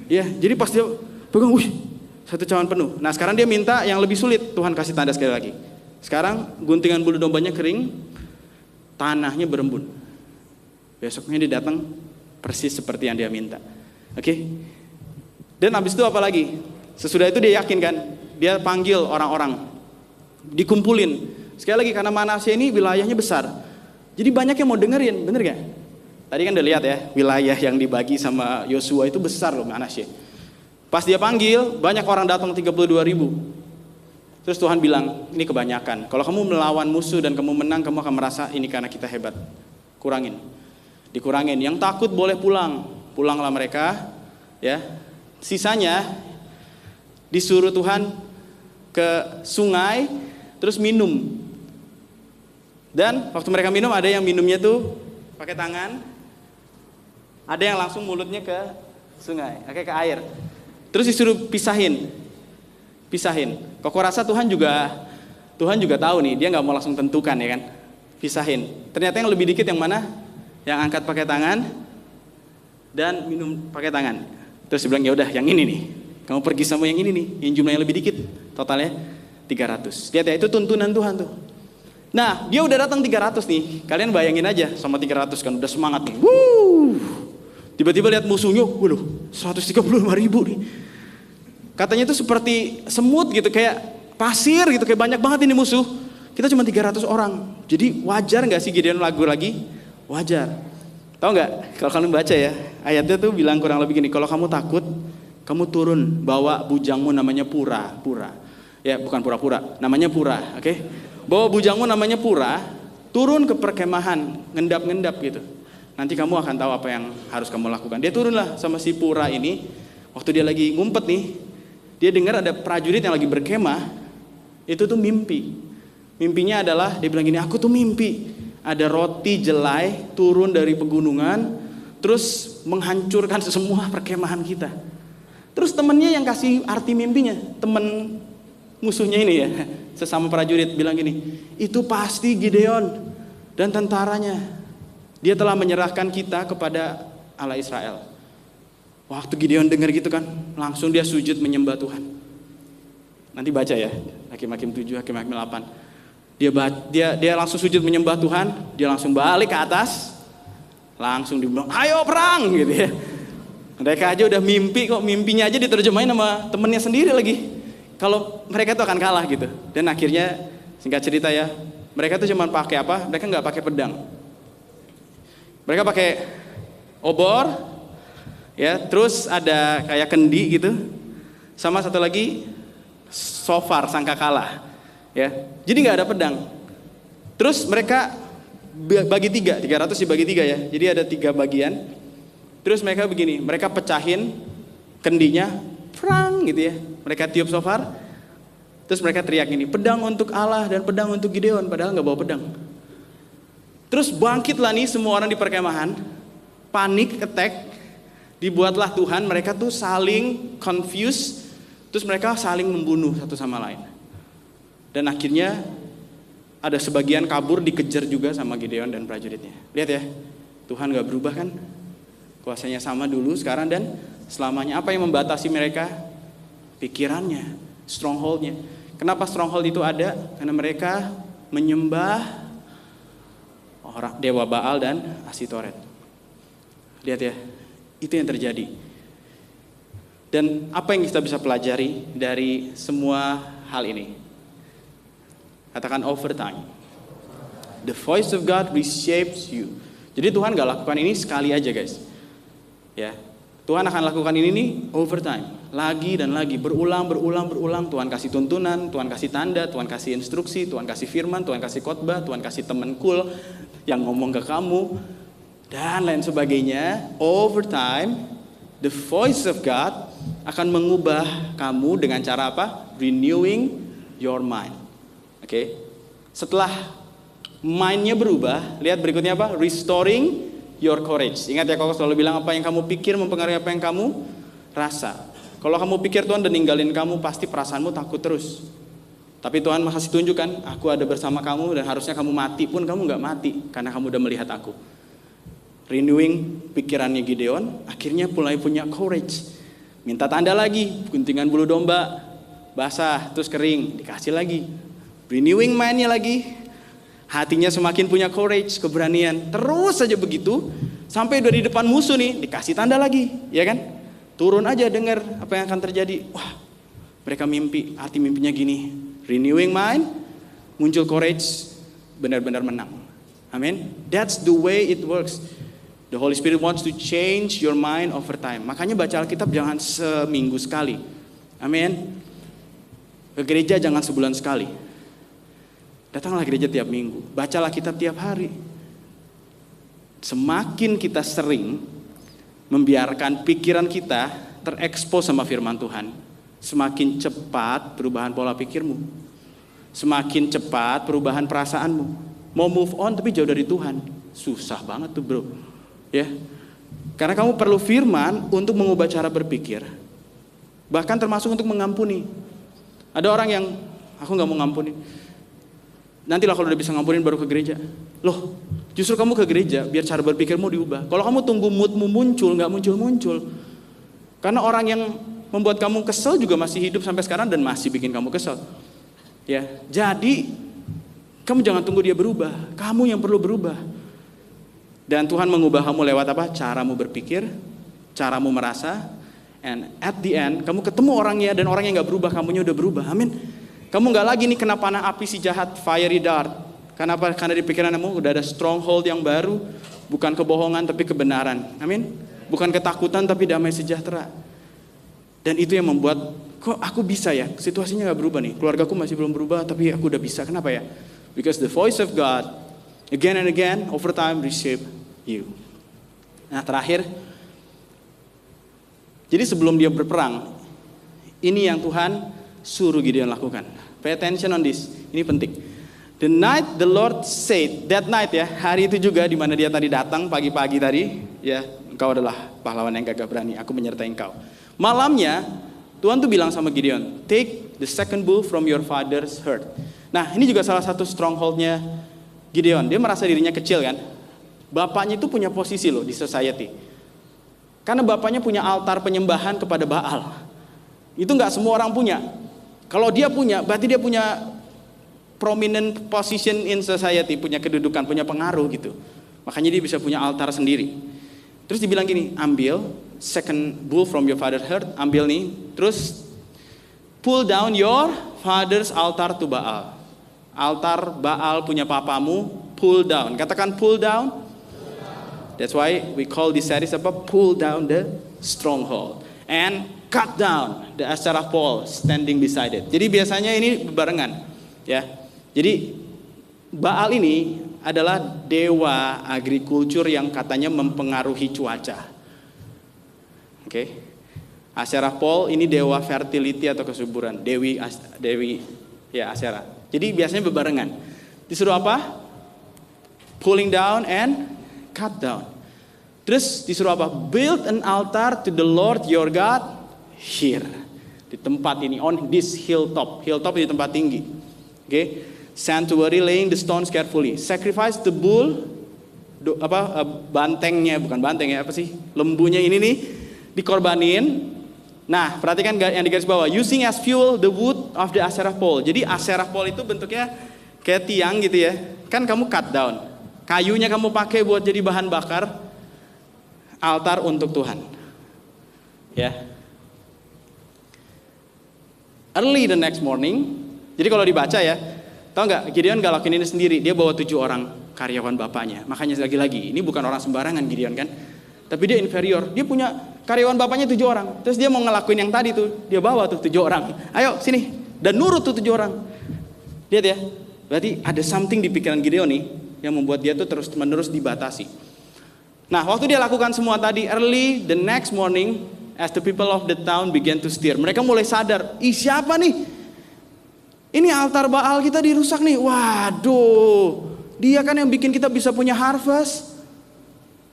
Ya, jadi pas dia pegang, 1 cawan penuh. Nah sekarang dia minta yang lebih sulit, Tuhan kasih tanda sekali lagi. Sekarang guntingan bulu dombanya kering, tanahnya berembun. Besoknya dia datang persis seperti yang dia minta. Oke? Dan habis itu apa lagi? Sesudah itu dia yakin kan, dia panggil orang-orang, dikumpulin. Sekali lagi karena Manasye ini wilayahnya besar, jadi banyak yang mau dengerin, bener gak? Tadi kan udah lihat ya, wilayah yang dibagi sama Yosua itu besar loh Manasye. Pas dia panggil, banyak orang datang 32.000. Terus Tuhan bilang, ini kebanyakan. Kalau kamu melawan musuh dan kamu menang, kamu akan merasa ini karena kita hebat. Kurangin. Dikurangin. Yang takut boleh pulang. Pulanglah mereka. Ya. Sisanya disuruh Tuhan ke sungai, terus minum. Dan waktu mereka minum, ada yang minumnya tuh pakai tangan. Ada yang langsung mulutnya ke sungai, ke air. Terus disuruh pisahin. Kok rasa Tuhan juga tahu nih, dia nggak mau langsung tentukan ya kan, pisahin. Ternyata yang lebih dikit yang mana? Yang angkat pakai tangan dan minum pakai tangan. Terus dia bilang ya udah yang ini nih, kamu pergi sama yang ini nih, yang jumlahnya lebih dikit, totalnya 300. Lihat ya, itu tuntunan Tuhan tuh. Nah dia udah datang 300 nih, kalian bayangin aja sama 300 kan udah semangat nih. Tiba-tiba lihat musuhnya, 135.000 nih. Katanya itu seperti semut gitu, kayak pasir gitu, kayak banyak banget ini musuh. Kita cuma 300 orang. Jadi wajar gak sih Gideon lagu lagi? Wajar. Tahu gak? Kalau kalian baca ya, ayatnya tuh bilang kurang lebih gini, kalau kamu takut, kamu turun bawa bujangmu namanya Pura. Ya bukan pura-pura, namanya Pura. Oke? Bawa bujangmu namanya Pura, turun ke perkemahan, ngendap-ngendap gitu. Nanti kamu akan tahu apa yang harus kamu lakukan. Dia turunlah sama si Pura ini. Waktu dia lagi ngumpet nih, dia dengar ada prajurit yang lagi berkemah. Itu tuh mimpi. Mimpinya adalah dia bilang gini, aku tuh mimpi ada roti jelai turun dari pegunungan, terus menghancurkan semua perkemahan kita. Terus temennya yang kasih arti mimpinya, temen musuhnya ini ya, sesama prajurit bilang gini, itu pasti Gideon dan tentaranya. Dia telah menyerahkan kita kepada Allah Israel. Waktu Gideon dengar gitu kan, langsung dia sujud menyembah Tuhan. Nanti baca ya, Hakim-Hakim 7, Hakim-Hakim 8. Dia langsung sujud menyembah Tuhan, dia langsung balik ke atas, langsung dibilang, ayo perang gitu ya. Mereka aja udah mimpi kok, mimpinya aja diterjemahin sama temennya sendiri lagi. Kalau mereka tuh akan kalah gitu. Dan akhirnya, singkat cerita ya, mereka tuh cuma pakai apa? Mereka nggak pakai pedang. Mereka pakai obor, ya, terus ada kayak kendi gitu, sama satu lagi shofar sangkakala, ya. Jadi nggak ada pedang. Terus mereka bagi 300 dibagi 3 ya. Jadi ada 3 bagian. Terus mereka begini, mereka pecahin kendinya, perang gitu ya. Mereka tiup shofar, terus mereka teriak ini, pedang untuk Allah dan pedang untuk Gideon, padahal nggak bawa pedang. Terus bangkitlah nih semua orang di perkemahan, panik, attack, dibuatlah Tuhan, mereka tuh saling confused, terus mereka saling membunuh satu sama lain. Dan akhirnya ada sebagian kabur dikejar juga sama Gideon dan prajuritnya. Lihat ya, Tuhan gak berubah kan? Kuasanya sama dulu, sekarang, dan selamanya. Apa yang membatasi mereka? Pikirannya, strongholdnya. Kenapa stronghold itu ada? Karena mereka menyembah orang dewa Baal dan Asitoret. Lihat ya, itu yang terjadi. Dan apa yang kita bisa pelajari dari semua hal ini? Katakan overtime. The voice of God reshapes you. Jadi Tuhan gak lakukan ini sekali aja guys. Ya, Tuhan akan lakukan ini nih overtime. Lagi dan lagi, berulang. Tuhan kasih tuntunan, Tuhan kasih tanda, Tuhan kasih instruksi, Tuhan kasih firman, Tuhan kasih khotbah, Tuhan kasih teman cool yang ngomong ke kamu, dan lain sebagainya. Overtime, the voice of God akan mengubah kamu dengan cara apa? Renewing your mind. Oke. Setelah mindnya berubah, lihat berikutnya apa? Restoring your courage. Ingat ya, kalau selalu bilang apa yang kamu pikir mempengaruhi apa yang kamu rasa. Kalau kamu pikir Tuhan udah ninggalin kamu, pasti perasaanmu takut terus. Tapi Tuhan masih tunjukkan, aku ada bersama kamu, dan harusnya kamu mati pun kamu gak mati, karena kamu udah melihat aku. Renewing pikirannya Gideon, akhirnya mulai punya courage. Minta tanda lagi, guntingan bulu domba, basah, terus kering, dikasih lagi. Renewing mindnya lagi, hatinya semakin punya courage, keberanian. Terus saja begitu, sampai udah di depan musuh nih, dikasih tanda lagi, ya kan? Turun aja dengar apa yang akan terjadi. Wah, mereka mimpi, arti mimpinya gini. Renewing mind, muncul courage, benar-benar menang. Amin. That's the way it works. The Holy Spirit wants to change your mind over time. Makanya baca Alkitab jangan seminggu sekali. Amin. Ke gereja jangan sebulan sekali. Datanglah gereja tiap minggu. Bacalah kitab tiap hari. Semakin kita sering membiarkan pikiran kita terekspos sama firman Tuhan, semakin cepat perubahan pola pikirmu, semakin cepat perubahan perasaanmu. Mau move on tapi jauh dari Tuhan, susah banget tuh bro, ya. Karena kamu perlu firman untuk mengubah cara berpikir, bahkan termasuk untuk mengampuni. Ada orang yang, aku nggak mau ngampuni. Nantilah kalau udah bisa ngampunin baru ke gereja. Loh, justru kamu ke gereja biar cara berpikirmu diubah. Kalau kamu tunggu moodmu muncul, nggak muncul-muncul. Karena orang yang membuat kamu kesel juga masih hidup sampai sekarang dan masih bikin kamu kesel. Ya, jadi kamu jangan tunggu dia berubah. Kamu yang perlu berubah. Dan Tuhan mengubah kamu lewat apa? Caramu berpikir, caramu merasa, and at the end kamu ketemu orangnya dan orang yang nggak berubah, kamunya udah berubah. Amin. Kamu nggak lagi nih kena panah api si jahat, fiery dart. Kenapa? Karena di pikiran kamu udah ada stronghold yang baru, bukan kebohongan tapi kebenaran. Amin. Bukan ketakutan tapi damai sejahtera. Dan itu yang membuat, kok aku bisa ya? Situasinya nggak berubah nih. Keluargaku masih belum berubah tapi aku udah bisa. Kenapa ya? Because the voice of God again and again over time reshape you. Nah terakhir, jadi sebelum dia berperang, ini yang Tuhan suruh Gideon lakukan. Pay attention on this. Ini penting. The night the Lord said, that night ya, hari itu juga di mana dia tadi datang pagi-pagi tadi, ya, engkau adalah pahlawan yang gagah berani, aku menyertai engkau. Malamnya Tuhan tuh bilang sama Gideon, take the second bull from your father's herd. Nah, ini juga salah satu strongholdnya Gideon. Dia merasa dirinya kecil kan. bapaknya itu punya posisi loh di society. Karena bapaknya punya altar penyembahan kepada Baal. Itu nggak semua orang punya. Kalau dia punya, berarti dia punya prominent position in society, punya kedudukan, punya pengaruh gitu. Makanya dia bisa punya altar sendiri. Terus dibilang gini, ambil second bull from your father's herd, ambil nih, terus pull down your father's altar to Baal. Altar Baal punya papamu, pull down. Katakan pull down. That's why we call this series apa? Pull down the stronghold and cut down the Asherah pole standing beside it. Jadi biasanya ini berbarengan, ya. Jadi Baal ini adalah dewa agrikultur yang katanya mempengaruhi cuaca. Oke. Asherah pole ini dewa fertility atau kesuburan, dewi ya Asherah. Jadi biasanya berbarengan. Disuruh apa? Pulling down and cut down. Terus disuruh apa? Build an altar to the Lord your God here. Di tempat ini, on this hilltop. Hilltop di tempat tinggi. Oke. Sanctuary, laying the stones carefully. Sacrifice the bull, bantengnya, bukan banteng ya, apa sih? Lembunya ini nih dikorbanin. Nah, perhatikan yang di garis bawah. Using as fuel the wood of the Asherah pole. Jadi Asherah pole itu bentuknya kayak tiang gitu ya. Kan kamu cut down. Kayunya kamu pakai buat jadi bahan bakar altar untuk Tuhan. Ya. Early the next morning. Jadi kalau dibaca ya, tahu nggak? Gideon nggak lakuin ini sendiri. Dia bawa 7 orang karyawan bapaknya. Makanya lagi-lagi, ini bukan orang sembarangan Gideon kan. Tapi dia inferior. Dia punya karyawan bapaknya 7 orang. Terus dia mau ngelakuin yang tadi tuh. Dia bawa tuh 7 orang. Ayo sini. Dan nurut tuh 7 orang. Lihat ya. Berarti ada something di pikiran Gideon nih yang membuat dia tuh terus-menerus dibatasi. Nah, waktu dia lakukan semua tadi, early the next morning, as the people of the town began to stir. Mereka mulai sadar, siapa nih? Ini altar Baal kita dirusak nih. Waduh, dia kan yang bikin kita bisa punya harvest.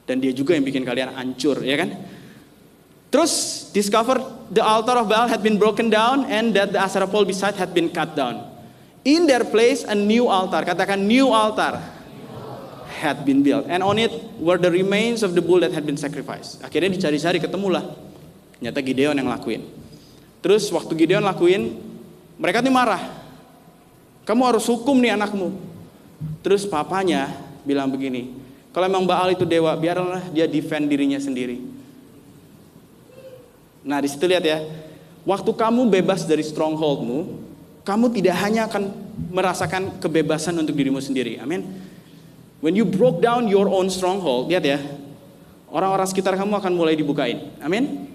Dan dia juga yang bikin kalian hancur, ya kan? Terus, discover the altar of Baal had been broken down and that the Asherah pole beside had been cut down. In their place, a new altar. Katakan new altar. Had been built, and on it were the remains of the bull that had been sacrificed. Akhirnya dicari-cari, ketemulah. Ternyata Gideon yang lakuin. Terus waktu Gideon lakuin, mereka nih marah. Kamu harus hukum nih anakmu. Terus papanya bilang begini, kalau emang Baal itu dewa, biarlah dia defend dirinya sendiri. Nah di situ lihat ya, waktu kamu bebas dari strongholdmu, kamu tidak hanya akan merasakan kebebasan untuk dirimu sendiri. Amin. When you broke down your own stronghold, lihat ya, orang-orang sekitar kamu akan mulai dibukain. Amin.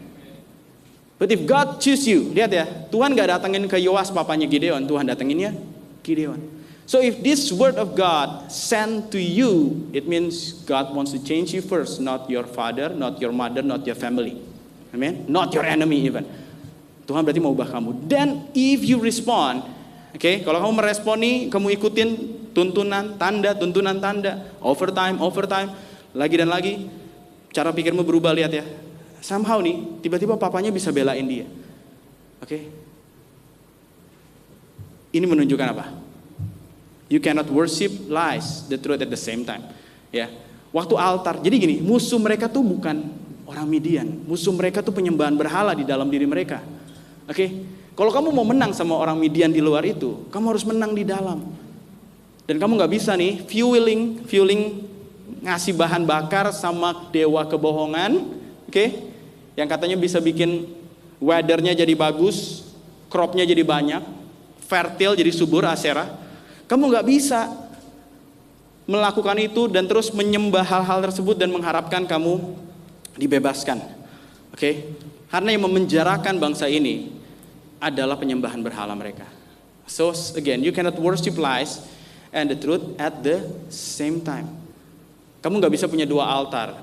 But if God choose you, lihat ya, Tuhan gak datengin ke Yoas papanya Gideon, Tuhan datenginnya Gideon. So if this word of God sent to you, it means God wants to change you first, not your father, not your mother, not your family. Amen. Not your enemy even. Tuhan berarti mau ubah kamu. Then if you respond, oke, kalau kamu meresponi, kamu ikutin tuntunan tanda, overtime, lagi dan lagi, cara pikirmu berubah, lihat ya. Somehow nih, tiba-tiba papanya bisa belain dia. Oke. Ini menunjukkan apa? You cannot worship lies, the truth at the same time. Ya. Waktu altar, jadi gini, musuh mereka tuh bukan orang Midian. Musuh mereka tuh penyembahan berhala di dalam diri mereka. Oke. Kalau kamu mau menang sama orang Midian di luar itu, kamu harus menang di dalam. Dan kamu gak bisa nih fueling ngasih bahan bakar sama dewa kebohongan, oke? Yang katanya bisa bikin weathernya jadi bagus, cropnya jadi banyak, fertile jadi subur Asherah. Kamu gak bisa melakukan itu dan terus menyembah hal-hal tersebut dan mengharapkan kamu dibebaskan, oke? Karena yang memenjarakan bangsa ini adalah penyembahan berhala mereka. So again, you cannot worship lies and the truth at the same time. Kamu gak bisa punya 2 altar.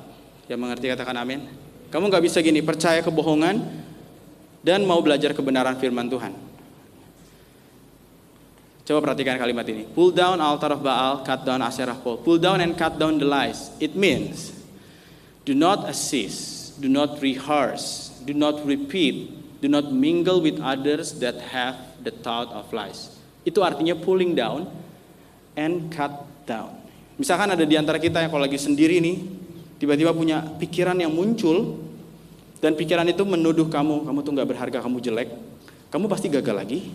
Yang mengerti katakan amin. Kamu gak bisa gini, percaya kebohongan dan mau belajar kebenaran firman Tuhan. Coba perhatikan kalimat ini. Pull down altar of Baal, cut down Asherah pole. Pull down and cut down the lies. It means do not assist, do not rehearse, do not repeat, do not mingle with others that have the thought of lies. Itu artinya pulling down and cut down. Misalkan ada di antara kita yang kalau lagi sendiri nih, tiba-tiba punya pikiran yang muncul, dan pikiran itu menuduh kamu tuh gak berharga, kamu jelek, kamu pasti gagal lagi.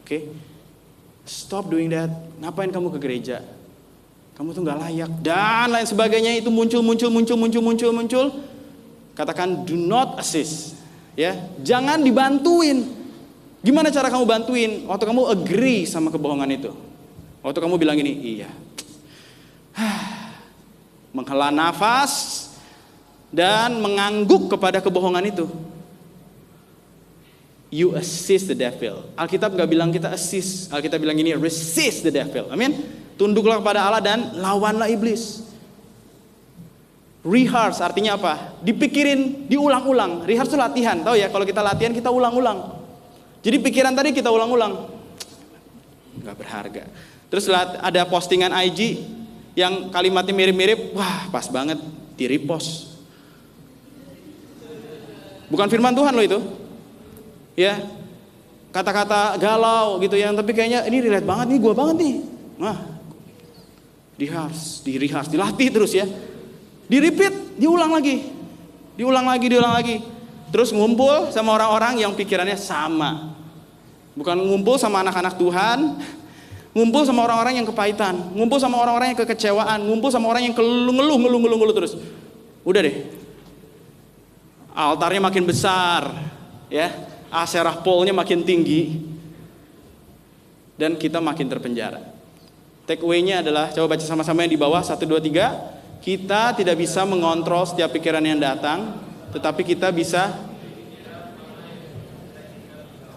Oke? Stop doing that. Ngapain kamu ke gereja? Kamu tuh gak layak, dan lain sebagainya. Itu muncul. Katakan do not assist. Ya, jangan dibantuin. Gimana cara kamu bantuin? Waktu kamu agree sama kebohongan itu. Waktu kamu bilang gini, iya. Menghela nafas dan mengangguk kepada kebohongan itu. You assist the devil. Alkitab gak bilang kita assist. Alkitab bilang gini, resist the devil. Amin. Tunduklah kepada Allah dan lawanlah iblis. Rehearse artinya apa? Dipikirin, diulang-ulang. Rehearse itu latihan. Tahu ya, kalau kita latihan kita ulang-ulang. Jadi pikiran tadi kita ulang-ulang. Gak berharga. Terus ada postingan IG yang kalimatnya mirip-mirip. Wah, pas banget, di repost. Bukan firman Tuhan loh itu. Ya, kata-kata galau gitu ya. Tapi kayaknya ini relate banget nih, gua banget nih. Nah, di-rehearse, dilatih terus ya. Di-repeat, diulang lagi. Terus ngumpul sama orang-orang yang pikirannya sama. Bukan ngumpul sama anak-anak Tuhan, ngumpul sama orang-orang yang kepahitan, ngumpul sama orang-orang yang kekecewaan, ngumpul sama orang yang ngeluh terus. Udah deh. Altarnya makin besar, ya. Aserah polnya makin tinggi. Dan kita makin terpenjara. Take away-nya adalah, coba baca sama-sama yang di bawah, 1, 2, 3. Kita tidak bisa mengontrol setiap pikiran yang datang, tetapi kita bisa,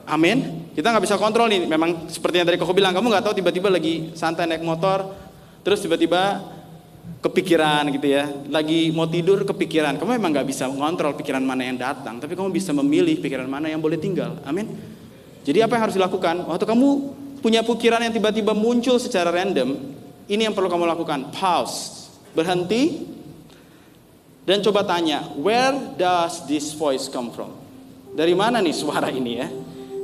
amin. Kita nggak bisa kontrol nih. Memang seperti yang tadi Koko bilang, kamu nggak tahu tiba-tiba lagi santai naik motor, terus tiba-tiba kepikiran gitu ya. Lagi mau tidur kepikiran. Kamu memang nggak bisa mengontrol pikiran mana yang datang, tapi kamu bisa memilih pikiran mana yang boleh tinggal. Amin. Jadi apa yang harus dilakukan? Waktu kamu punya pikiran yang tiba-tiba muncul secara random, ini yang perlu kamu lakukan. Pause. Berhenti dan coba tanya, where does this voice come from? Dari mana nih suara ini ya?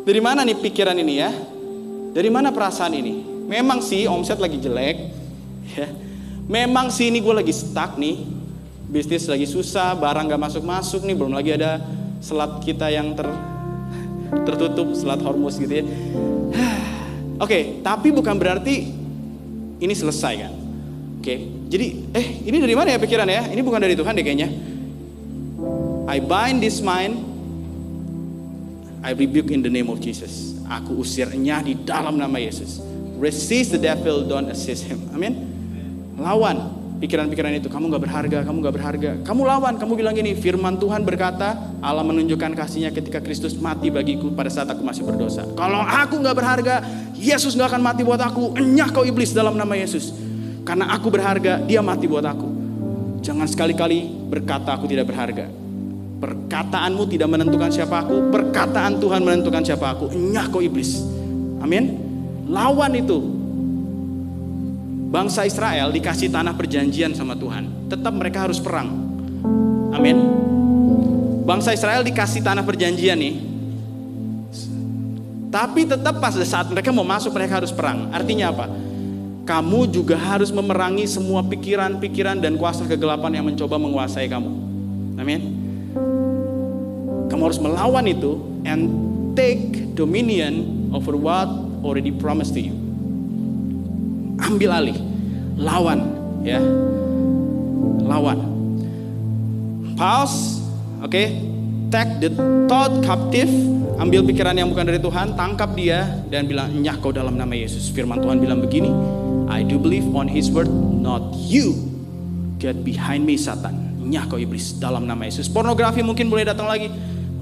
Dari mana nih pikiran ini ya? Dari mana perasaan ini? Memang sih omset lagi jelek ya. Memang sih ini gue lagi stuck nih. Bisnis lagi susah, barang gak masuk-masuk nih. Belum lagi ada selat kita yang tertutup, selat Hormuz gitu ya. Oke, tapi bukan berarti ini selesai kan? Oke, jadi ini dari mana ya pikiran ya? Ini bukan dari Tuhan deh kayaknya. I bind this mind, I rebuke in the name of Jesus. Aku usirnya di dalam nama Yesus. Resist the devil, don't assist him. Amin. Lawan pikiran-pikiran itu. Kamu gak berharga, kamu gak berharga. Kamu lawan, kamu bilang gini, firman Tuhan berkata, Allah menunjukkan kasihnya ketika Kristus mati bagiku pada saat aku masih berdosa. Kalau aku gak berharga, Yesus gak akan mati buat aku. Enyah kau iblis dalam nama Yesus. Karena aku berharga, dia mati buat aku. Jangan sekali-kali berkata aku tidak berharga. Perkataanmu tidak menentukan siapa aku. Perkataan Tuhan menentukan siapa aku. Enyah kau iblis. Amin. Lawan itu. Bangsa Israel dikasih tanah perjanjian sama Tuhan. Tetap mereka harus perang. Amin. Bangsa Israel dikasih tanah perjanjian nih. Tapi tetap pas saat mereka mau masuk, mereka harus perang. Artinya apa? Kamu juga harus memerangi semua pikiran-pikiran dan kuasa kegelapan yang mencoba menguasai kamu. Amin. Kamu harus melawan itu and take dominion over what already promised to you. Ambil alih, lawan, ya, lawan. Pause, oke. Take the thought captive. Ambil pikiran yang bukan dari Tuhan, tangkap dia dan bilang, enyah kau dalam nama Yesus. Firman Tuhan bilang begini, I do believe on His word, not you. Get behind me, Satan. Enyah kau iblis dalam nama Yesus. Pornografi mungkin boleh datang lagi.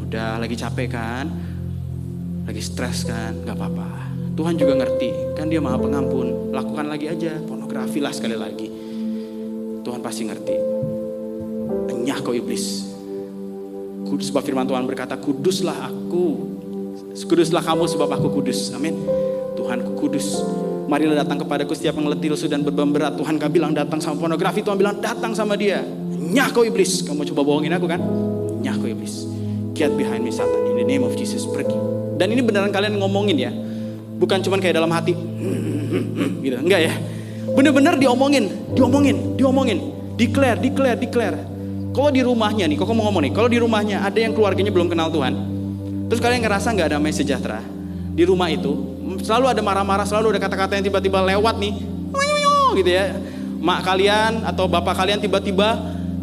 Udah lagi capek kan, lagi stres kan, gak apa-apa. Tuhan juga ngerti, kan Dia Maha Pengampun. Lakukan lagi aja, pornografi lah sekali lagi. Tuhan pasti ngerti. Enyah kau iblis. Sebab firman Tuhan berkata, kuduslah aku, kuduslah kamu sebab aku kudus. Amin. Tuhanku kudus. Marilah datang kepadaku setiap yang letih, lesu dan beban berat. Tuhan gak bilang datang sama pornografi, Tuhan bilang datang sama dia. Nyah kau iblis. Kamu coba bohongin aku kan? Nyah kau iblis. Get behind me, Satan, in the name of Jesus. Pergi. Dan ini beneran kalian ngomongin ya, bukan cuman kayak dalam hati gitu, enggak ya. Bener-bener diomongin. Declare. Kalau di rumahnya nih, kok mau ngomong nih, kalau di rumahnya ada yang keluarganya belum kenal Tuhan, terus kalian ngerasa gak damai sejahtera, di rumah itu selalu ada marah-marah, selalu ada kata-kata yang tiba-tiba lewat nih, gitu ya. Mak kalian atau bapak kalian tiba-tiba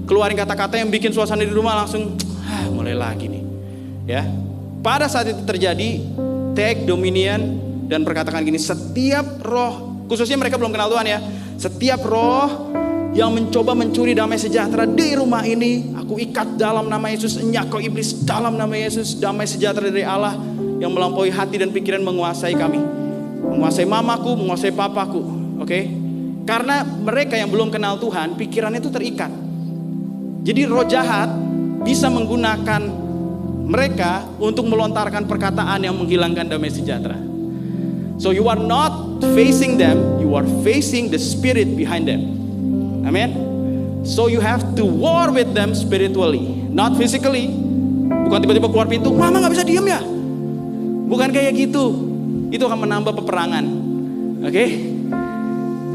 keluarin kata-kata yang bikin suasana di rumah langsung mulai lagi nih, ya. Pada saat itu terjadi, take dominion dan berkatakan gini, setiap roh, khususnya mereka belum kenal Tuhan ya, setiap roh yang mencoba mencuri damai sejahtera di rumah ini, aku ikat dalam nama Yesus. Enyak kau iblis, dalam nama Yesus. Damai sejahtera dari Allah yang melampaui hati dan pikiran menguasai kami, menguasai mamaku, menguasai papaku. Oke? Karena mereka yang belum kenal Tuhan, pikirannya itu terikat. Jadi roh jahat bisa menggunakan mereka untuk melontarkan perkataan yang menghilangkan damai sejahtera. So you are not facing them, you are facing the spirit behind them. Amen. So you have to war with them spiritually, not physically. Bukan tiba-tiba keluar pintu, mama gak bisa diem ya. Bukan kayak gitu. Itu akan menambah peperangan. Okay?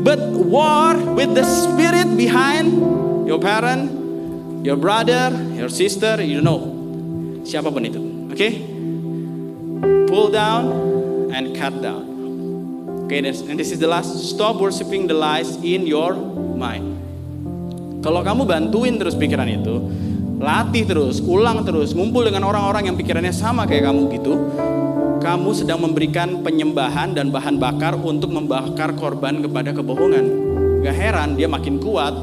But war with the spirit behind your parent, your brother, your sister, you know. Siapapun itu. Okay? Pull down and cut down. Okay, and this is the last. Stop worshiping the lies in your mind. Kalau kamu bantuin terus pikiran itu, latih terus, ulang terus, ngumpul dengan orang-orang yang pikirannya sama kayak kamu gitu, kamu sedang memberikan penyembahan dan bahan bakar untuk membakar korban kepada kebohongan. Gak heran dia makin kuat,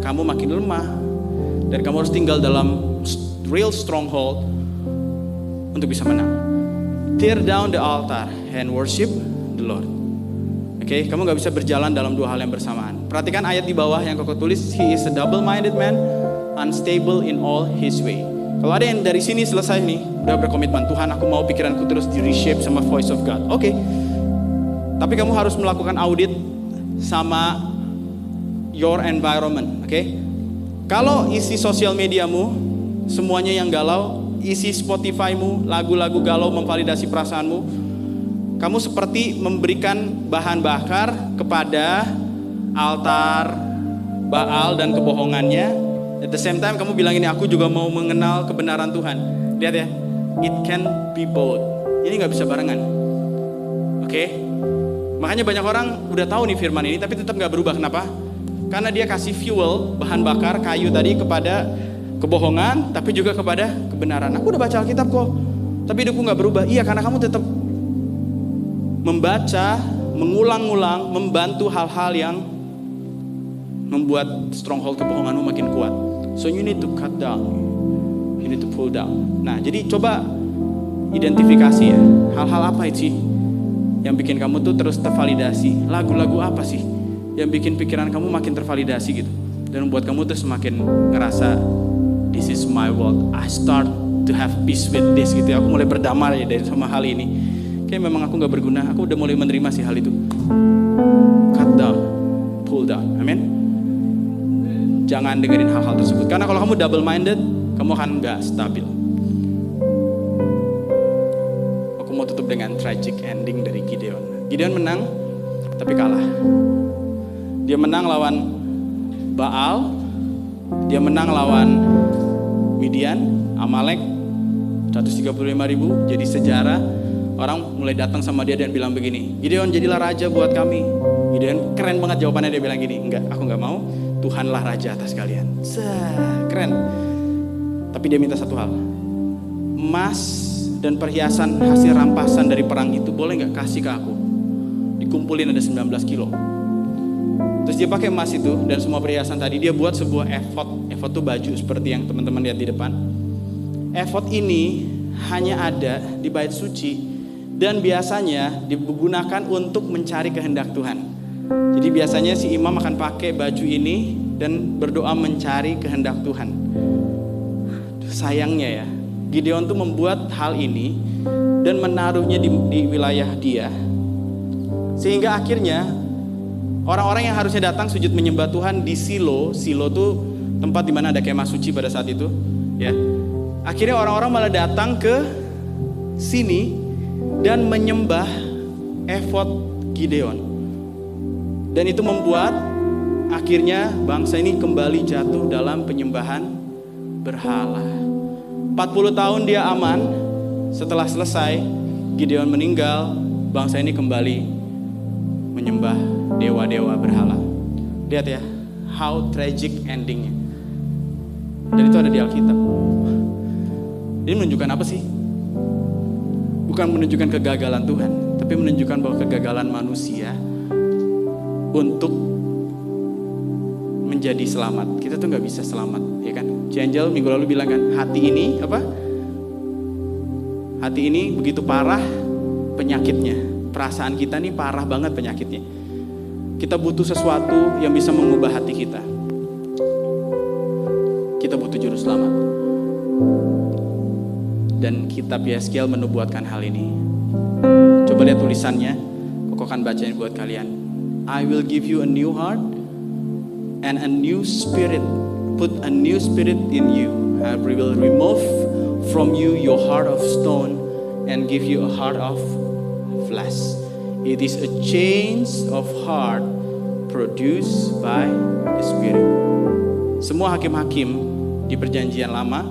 kamu makin lemah, dan kamu harus tinggal dalam real stronghold untuk bisa menang. Tear down the altar and worship the Lord. Oke, kamu gak bisa berjalan dalam dua hal yang bersamaan. Perhatikan ayat di bawah yang kau tulis, he is a double-minded man, unstable in all his way. Kalau ada yang dari sini selesai nih, udah berkomitmen, Tuhan aku mau pikiranku terus di reshape sama voice of God. Oke. Tapi kamu harus melakukan audit sama your environment, oke? Kalau isi sosial mediamu semuanya yang galau, isi Spotify-mu lagu-lagu galau memvalidasi perasaanmu, kamu seperti memberikan bahan bakar kepada altar Baal dan kebohongannya. At the same time kamu bilang ini, aku juga mau mengenal kebenaran Tuhan. Lihat ya, it can be both. Ini gak bisa barengan. Oke? Makanya banyak orang udah tahu nih firman ini tapi tetap gak berubah. Kenapa? Karena dia kasih fuel, bahan bakar, kayu tadi kepada kebohongan, tapi juga kepada kebenaran. Aku udah baca Alkitab kok, tapi hidupku gak berubah. Iya, karena kamu tetap membaca, mengulang-ulang, membantu hal-hal yang membuat stronghold kebohonganmu makin kuat. So you need to cut down, you need to pull down. Nah, jadi coba identifikasi ya, hal-hal apa sih yang bikin kamu tuh terus tervalidasi? Lagu-lagu apa sih yang bikin pikiran kamu makin tervalidasi gitu, dan membuat kamu tuh semakin ngerasa this is my world, I start to have peace with this gitu. Aku mulai berdamai dari sama hal ini. Kayak memang aku gak berguna, aku udah mulai menerima sih hal itu. Cut down, pull down, amin. Jangan dengerin hal-hal tersebut, karena kalau kamu double minded, kamu akan gak stabil. Aku mau tutup dengan tragic ending dari Gideon. Gideon menang, tapi kalah. Dia menang lawan Baal, dia menang lawan Midian, Amalek, 135.000, jadi sejarah. Orang mulai datang sama dia dan bilang begini, Gideon jadilah raja buat kami. Gideon keren banget jawabannya, dia bilang gini, enggak, aku gak mau, Tuhanlah raja atas kalian. Keren. Tapi dia minta satu hal, emas dan perhiasan hasil rampasan dari perang itu boleh gak kasih ke aku? Dikumpulin ada 19 kilo. Terus dia pakai emas itu dan semua perhiasan tadi, dia buat sebuah efod. Efod itu baju seperti yang teman-teman lihat di depan. Efod ini hanya ada di bait suci dan biasanya digunakan untuk mencari kehendak Tuhan. Jadi biasanya si imam akan pakai baju ini dan berdoa mencari kehendak Tuhan. Sayangnya ya, Gideon tuh membuat hal ini dan menaruhnya di wilayah dia, sehingga akhirnya orang-orang yang harusnya datang sujud menyembah Tuhan di Silo. Silo tuh tempat di mana ada kemah suci pada saat itu, ya. Akhirnya orang-orang malah datang ke sini dan menyembah efod Gideon. Dan itu membuat akhirnya bangsa ini kembali jatuh dalam penyembahan berhala. 40 tahun dia aman. Setelah selesai, Gideon meninggal, bangsa ini kembali menyembah dewa-dewa berhala. Lihat ya, how tragic endingnya. Dan itu ada di Alkitab. Ini menunjukkan apa sih? Bukan menunjukkan kegagalan Tuhan, tapi menunjukkan bahwa kegagalan manusia untuk menjadi selamat. Kita tuh nggak bisa selamat, ya kan? Angel minggu lalu bilang kan, hati ini apa? Hati ini begitu parah penyakitnya. Perasaan kita nih parah banget penyakitnya. Kita butuh sesuatu yang bisa mengubah hati kita. Kita butuh juru selamat. Dan kitab Yeskiel menubuatkan hal ini. Coba lihat tulisannya. Aku akan bacain buat kalian. I will give you a new heart and a new spirit. Put a new spirit in you. I will remove from you your heart of stone and give you a heart of flesh. It is a change of heart produced by the Spirit. Semua hakim-hakim di perjanjian lama,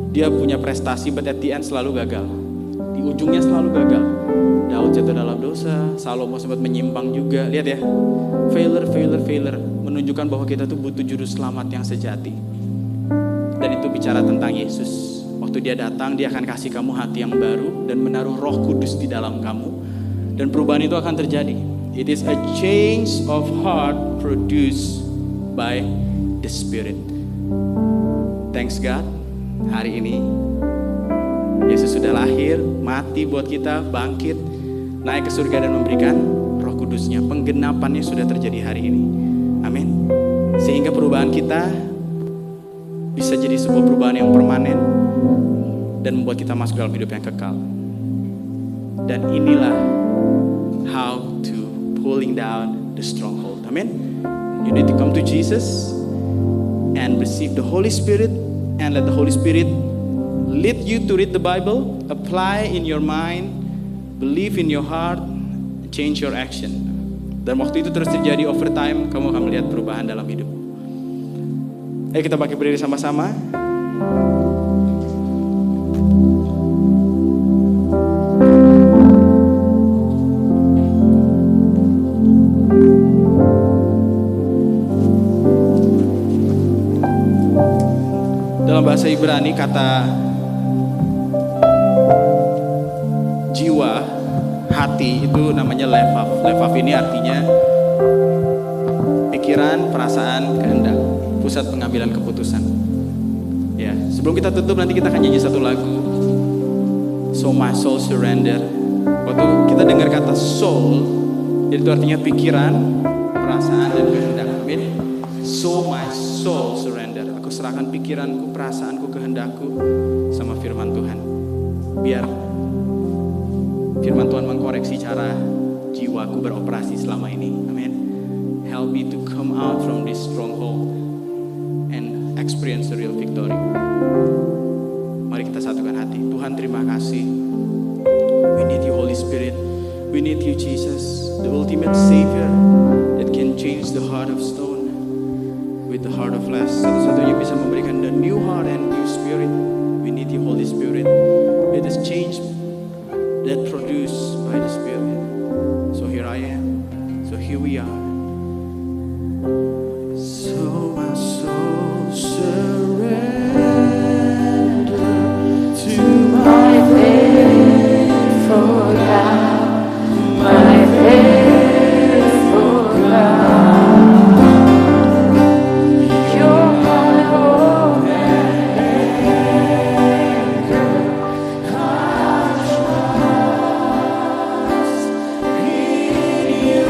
dia punya prestasi, but at the end selalu gagal. Di ujungnya selalu gagal. Daud jatuh dalam dosa, Salomo sempat menyimpang juga. Lihat ya, failure, menunjukkan bahwa kita tuh butuh juru selamat yang sejati. Dan itu bicara tentang Yesus. Waktu dia datang, dia akan kasih kamu hati yang baru dan menaruh Roh Kudus di dalam kamu. Dan perubahan itu akan terjadi. It is a change of heart produced by the Spirit. Thanks God, hari ini Yesus sudah lahir, mati buat kita, bangkit, naik ke surga dan memberikan Roh Kudusnya. Penggenapannya sudah terjadi hari ini. Amin. Sehingga perubahan kita bisa jadi sebuah perubahan yang permanen dan membuat kita masuk dalam hidup yang kekal. Dan inilah how to pulling down the stronghold. Amin. You need to come to Jesus and receive the Holy Spirit and let the Holy Spirit lead you to read the Bible, apply in your mind, believe in your heart, change your action. Dan waktu itu terus terjadi over time, kamu akan melihat perubahan dalam hidup. Ayo kita bangkit berdiri sama-sama. Dalam bahasa Ibrani kata jiwa, hati itu namanya levav. Levav ini artinya pikiran, perasaan, kehendak, pusat pengambilan keputusan. Ya, sebelum kita tutup nanti kita akan nyanyi satu lagu, So My Soul Surrender. Waktu kita dengar kata soul, itu artinya pikiran, perasaan, dan kehendak. Amin. So My Soul Surrender. Aku serahkan pikiranku, perasaanku, kehendakku sama firman Tuhan. Biar firman Tuhan mengkoreksi cara jiwaku beroperasi selama ini. Amin. Help me to come out from this stronghold and experience the real victory. Mari kita satukan hati. Tuhan, terima kasih. We need you, Holy Spirit. We need you, Jesus, the ultimate Savior that can change the heart of stone with the heart of flesh. Satu-satunya bisa memberikan the new heart and new spirit. We need you, Holy Spirit. It is change that produced by the Spirit. So here I am. So here we are. So my soul surrender to my faithful God, my faithful God. You're my hope and anchor. I trust in you.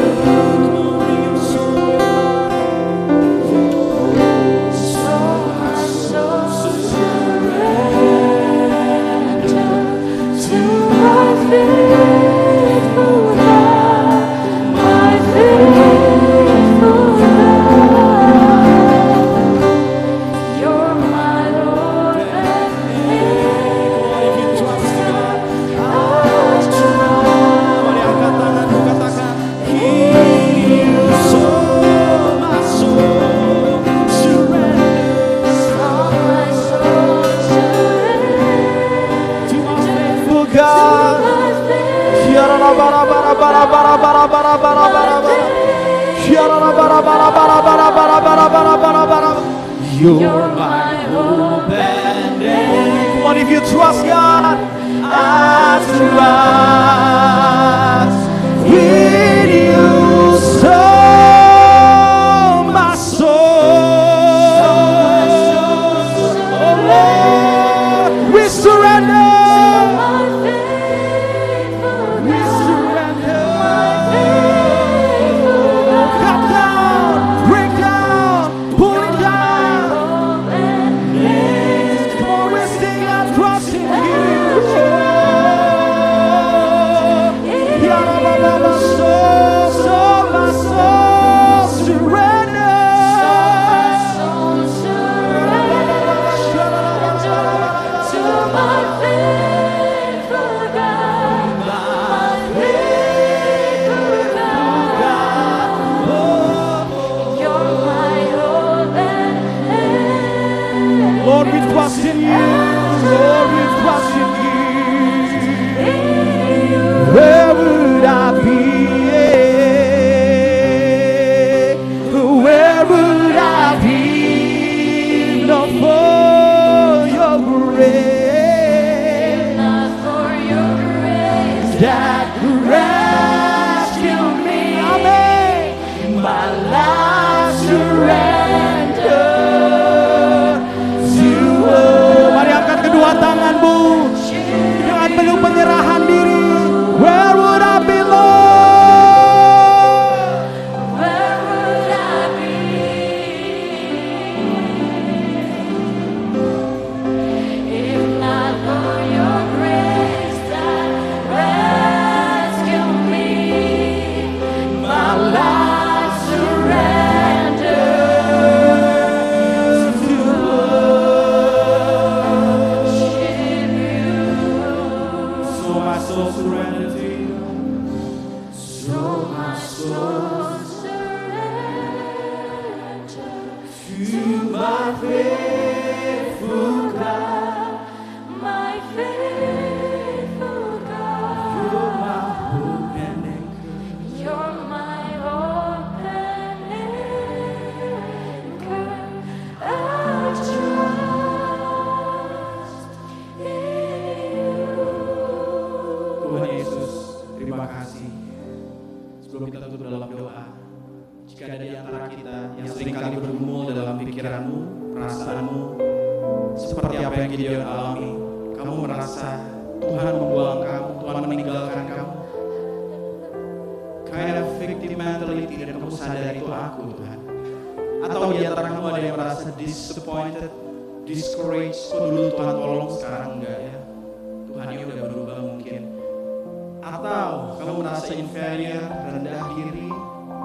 You're my hope and end. Come on, if you trust God, I trust in you, so my soul. Oh Lord, we surrender. We surrender. Cut down, break down, pull it down. Come on, we sing and trust in you. Lord, we trust in you. Lord, we trust in you. Where would I be? Where would I be? Not for your grace. Not for your grace. That rescued me. Amen. My life surrender. Mari angkat kedua tanganmu dengan penuh penyerahan diri. Where would I be, Lord? Where would I be? If not for your grace that rescued me, my life surrender. Soul surrender to you. So my soul surrender to my faithful God, my faithful God. You're my hope and anchor. You're my hope and anchor. I trust in you. Tuhan Yesus, terima kasih. Sebelum kita tutup dalam doa, jika ada di antara kita yang seringkali bergumul dalam pikiranmu, perasaanmu, seperti apa yang Gideon alami, kamu merasa Tuhan membuang kamu, Tuhan meninggalkan kamu, kind of victim mentality, dan kamu sadar itu aku, Tuhan. Atau di antara kamu ada yang merasa disappointed, discouraged, kok dulu Tuhan tolong, sekarang enggak ya. Tuhan ini udah berubah mungkin. Atau kamu merasa inferior, rendah diri,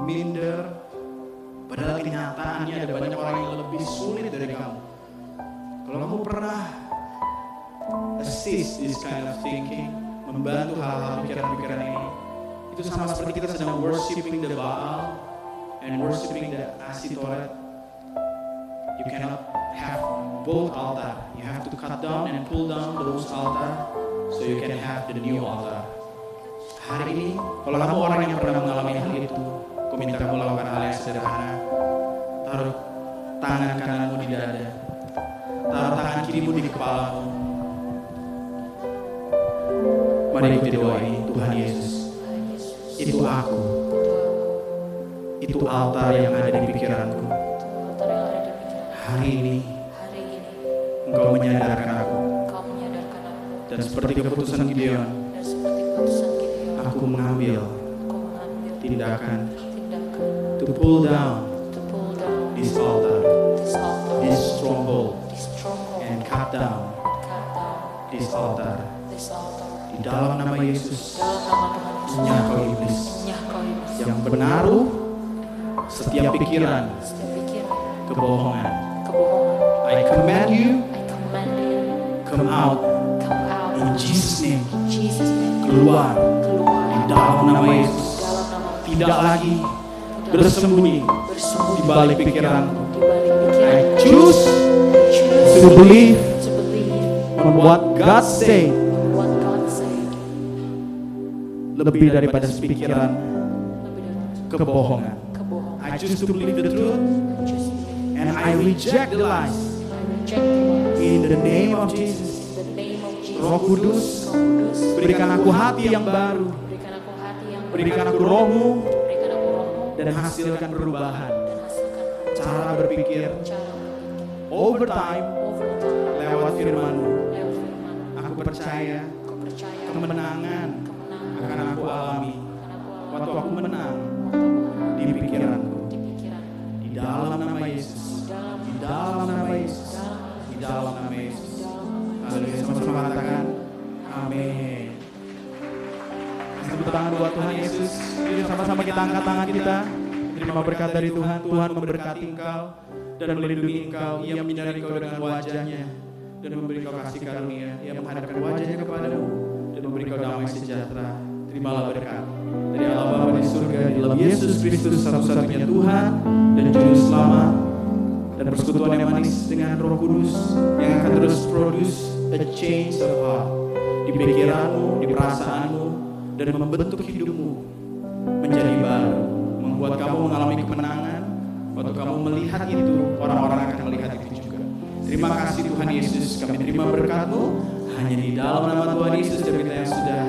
minder, padahal kenyataannya ada banyak orang yang lebih sulit dari kamu. Kalau kamu pernah assist this kind of thinking, membantu hal-hal pikiran-pikiran ini, itu sama seperti kita sedang worshiping the Baal and worshiping the Ashtoreth. You cannot have both altar. You have to cut down and pull down those altar so you can have the new altar. Hari ini, kalau kamu orang yang pernah mengalami hal itu, aku minta kamu lakukan hal yang sederhana. Taruh tangan kananmu di dada, taruh tangan kirimu di kepalamu. Mari ikuti doa ini. Tuhan Yesus, itu aku, itu altar yang ada di pikiranku. Hari ini, Engkau menyadarkan aku, dan seperti keputusan Gideon, aku mengambil tindakan to pull down this altar, this stronghold, and cut down this altar. Di dalam nama Yesus, nyah kau iblis yang menaruh setiap pikiran kebohongan. I command you, come out in Jesus' name. Keluar di dalam nama Yesus. Tidak lagi bersembunyi di balik pikiranku. I choose to believe on what God say. Lebih daripada pikiran kebohongan. I
I choose to believe the truth and I reject the lies. In the name of Jesus. Roh Kudus, berikan aku hati yang baru. Berikan aku rohmu dan hasilkan perubahan. Cara berpikir over time lewat firman-Mu. Aku percaya kemenangan akan aku alami waktu aku menang di pikiranku. Di dalam nama Yesus. Di dalam nama Yesus. Di dalam nama Yesus. Haleluya, sama-sama katakan amin. Tepuk tangan buat Tuhan Yesus. Yuk sama-sama kita angkat tangan kita. Terima berkat dari Tuhan. Tuhan memberkati engkau dan melindungi engkau. Ia menyinari engkau dengan wajahnya dan memberi engkau kasih karunia. Ia menghadapkan wajahnya kepadamu dan memberi engkau damai sejahtera. Terimalah berkat dari Allah Bapa di surga, di dalam Yesus Kristus satu-satunya Tuhan dan Juru Selamat, dan persekutuan yang manis dengan Roh Kudus yang akan terus produce a change of heart di pikiranmu, di perasaanmu, dan membentuk hidupmu menjadi baru, membuat kamu mengalami kemenangan. Waktu kamu melihat itu, orang-orang akan melihat itu juga. Terima kasih Tuhan Yesus, kami terima berkat-Mu hanya di dalam nama Tuhan Yesus dan kita yang sudah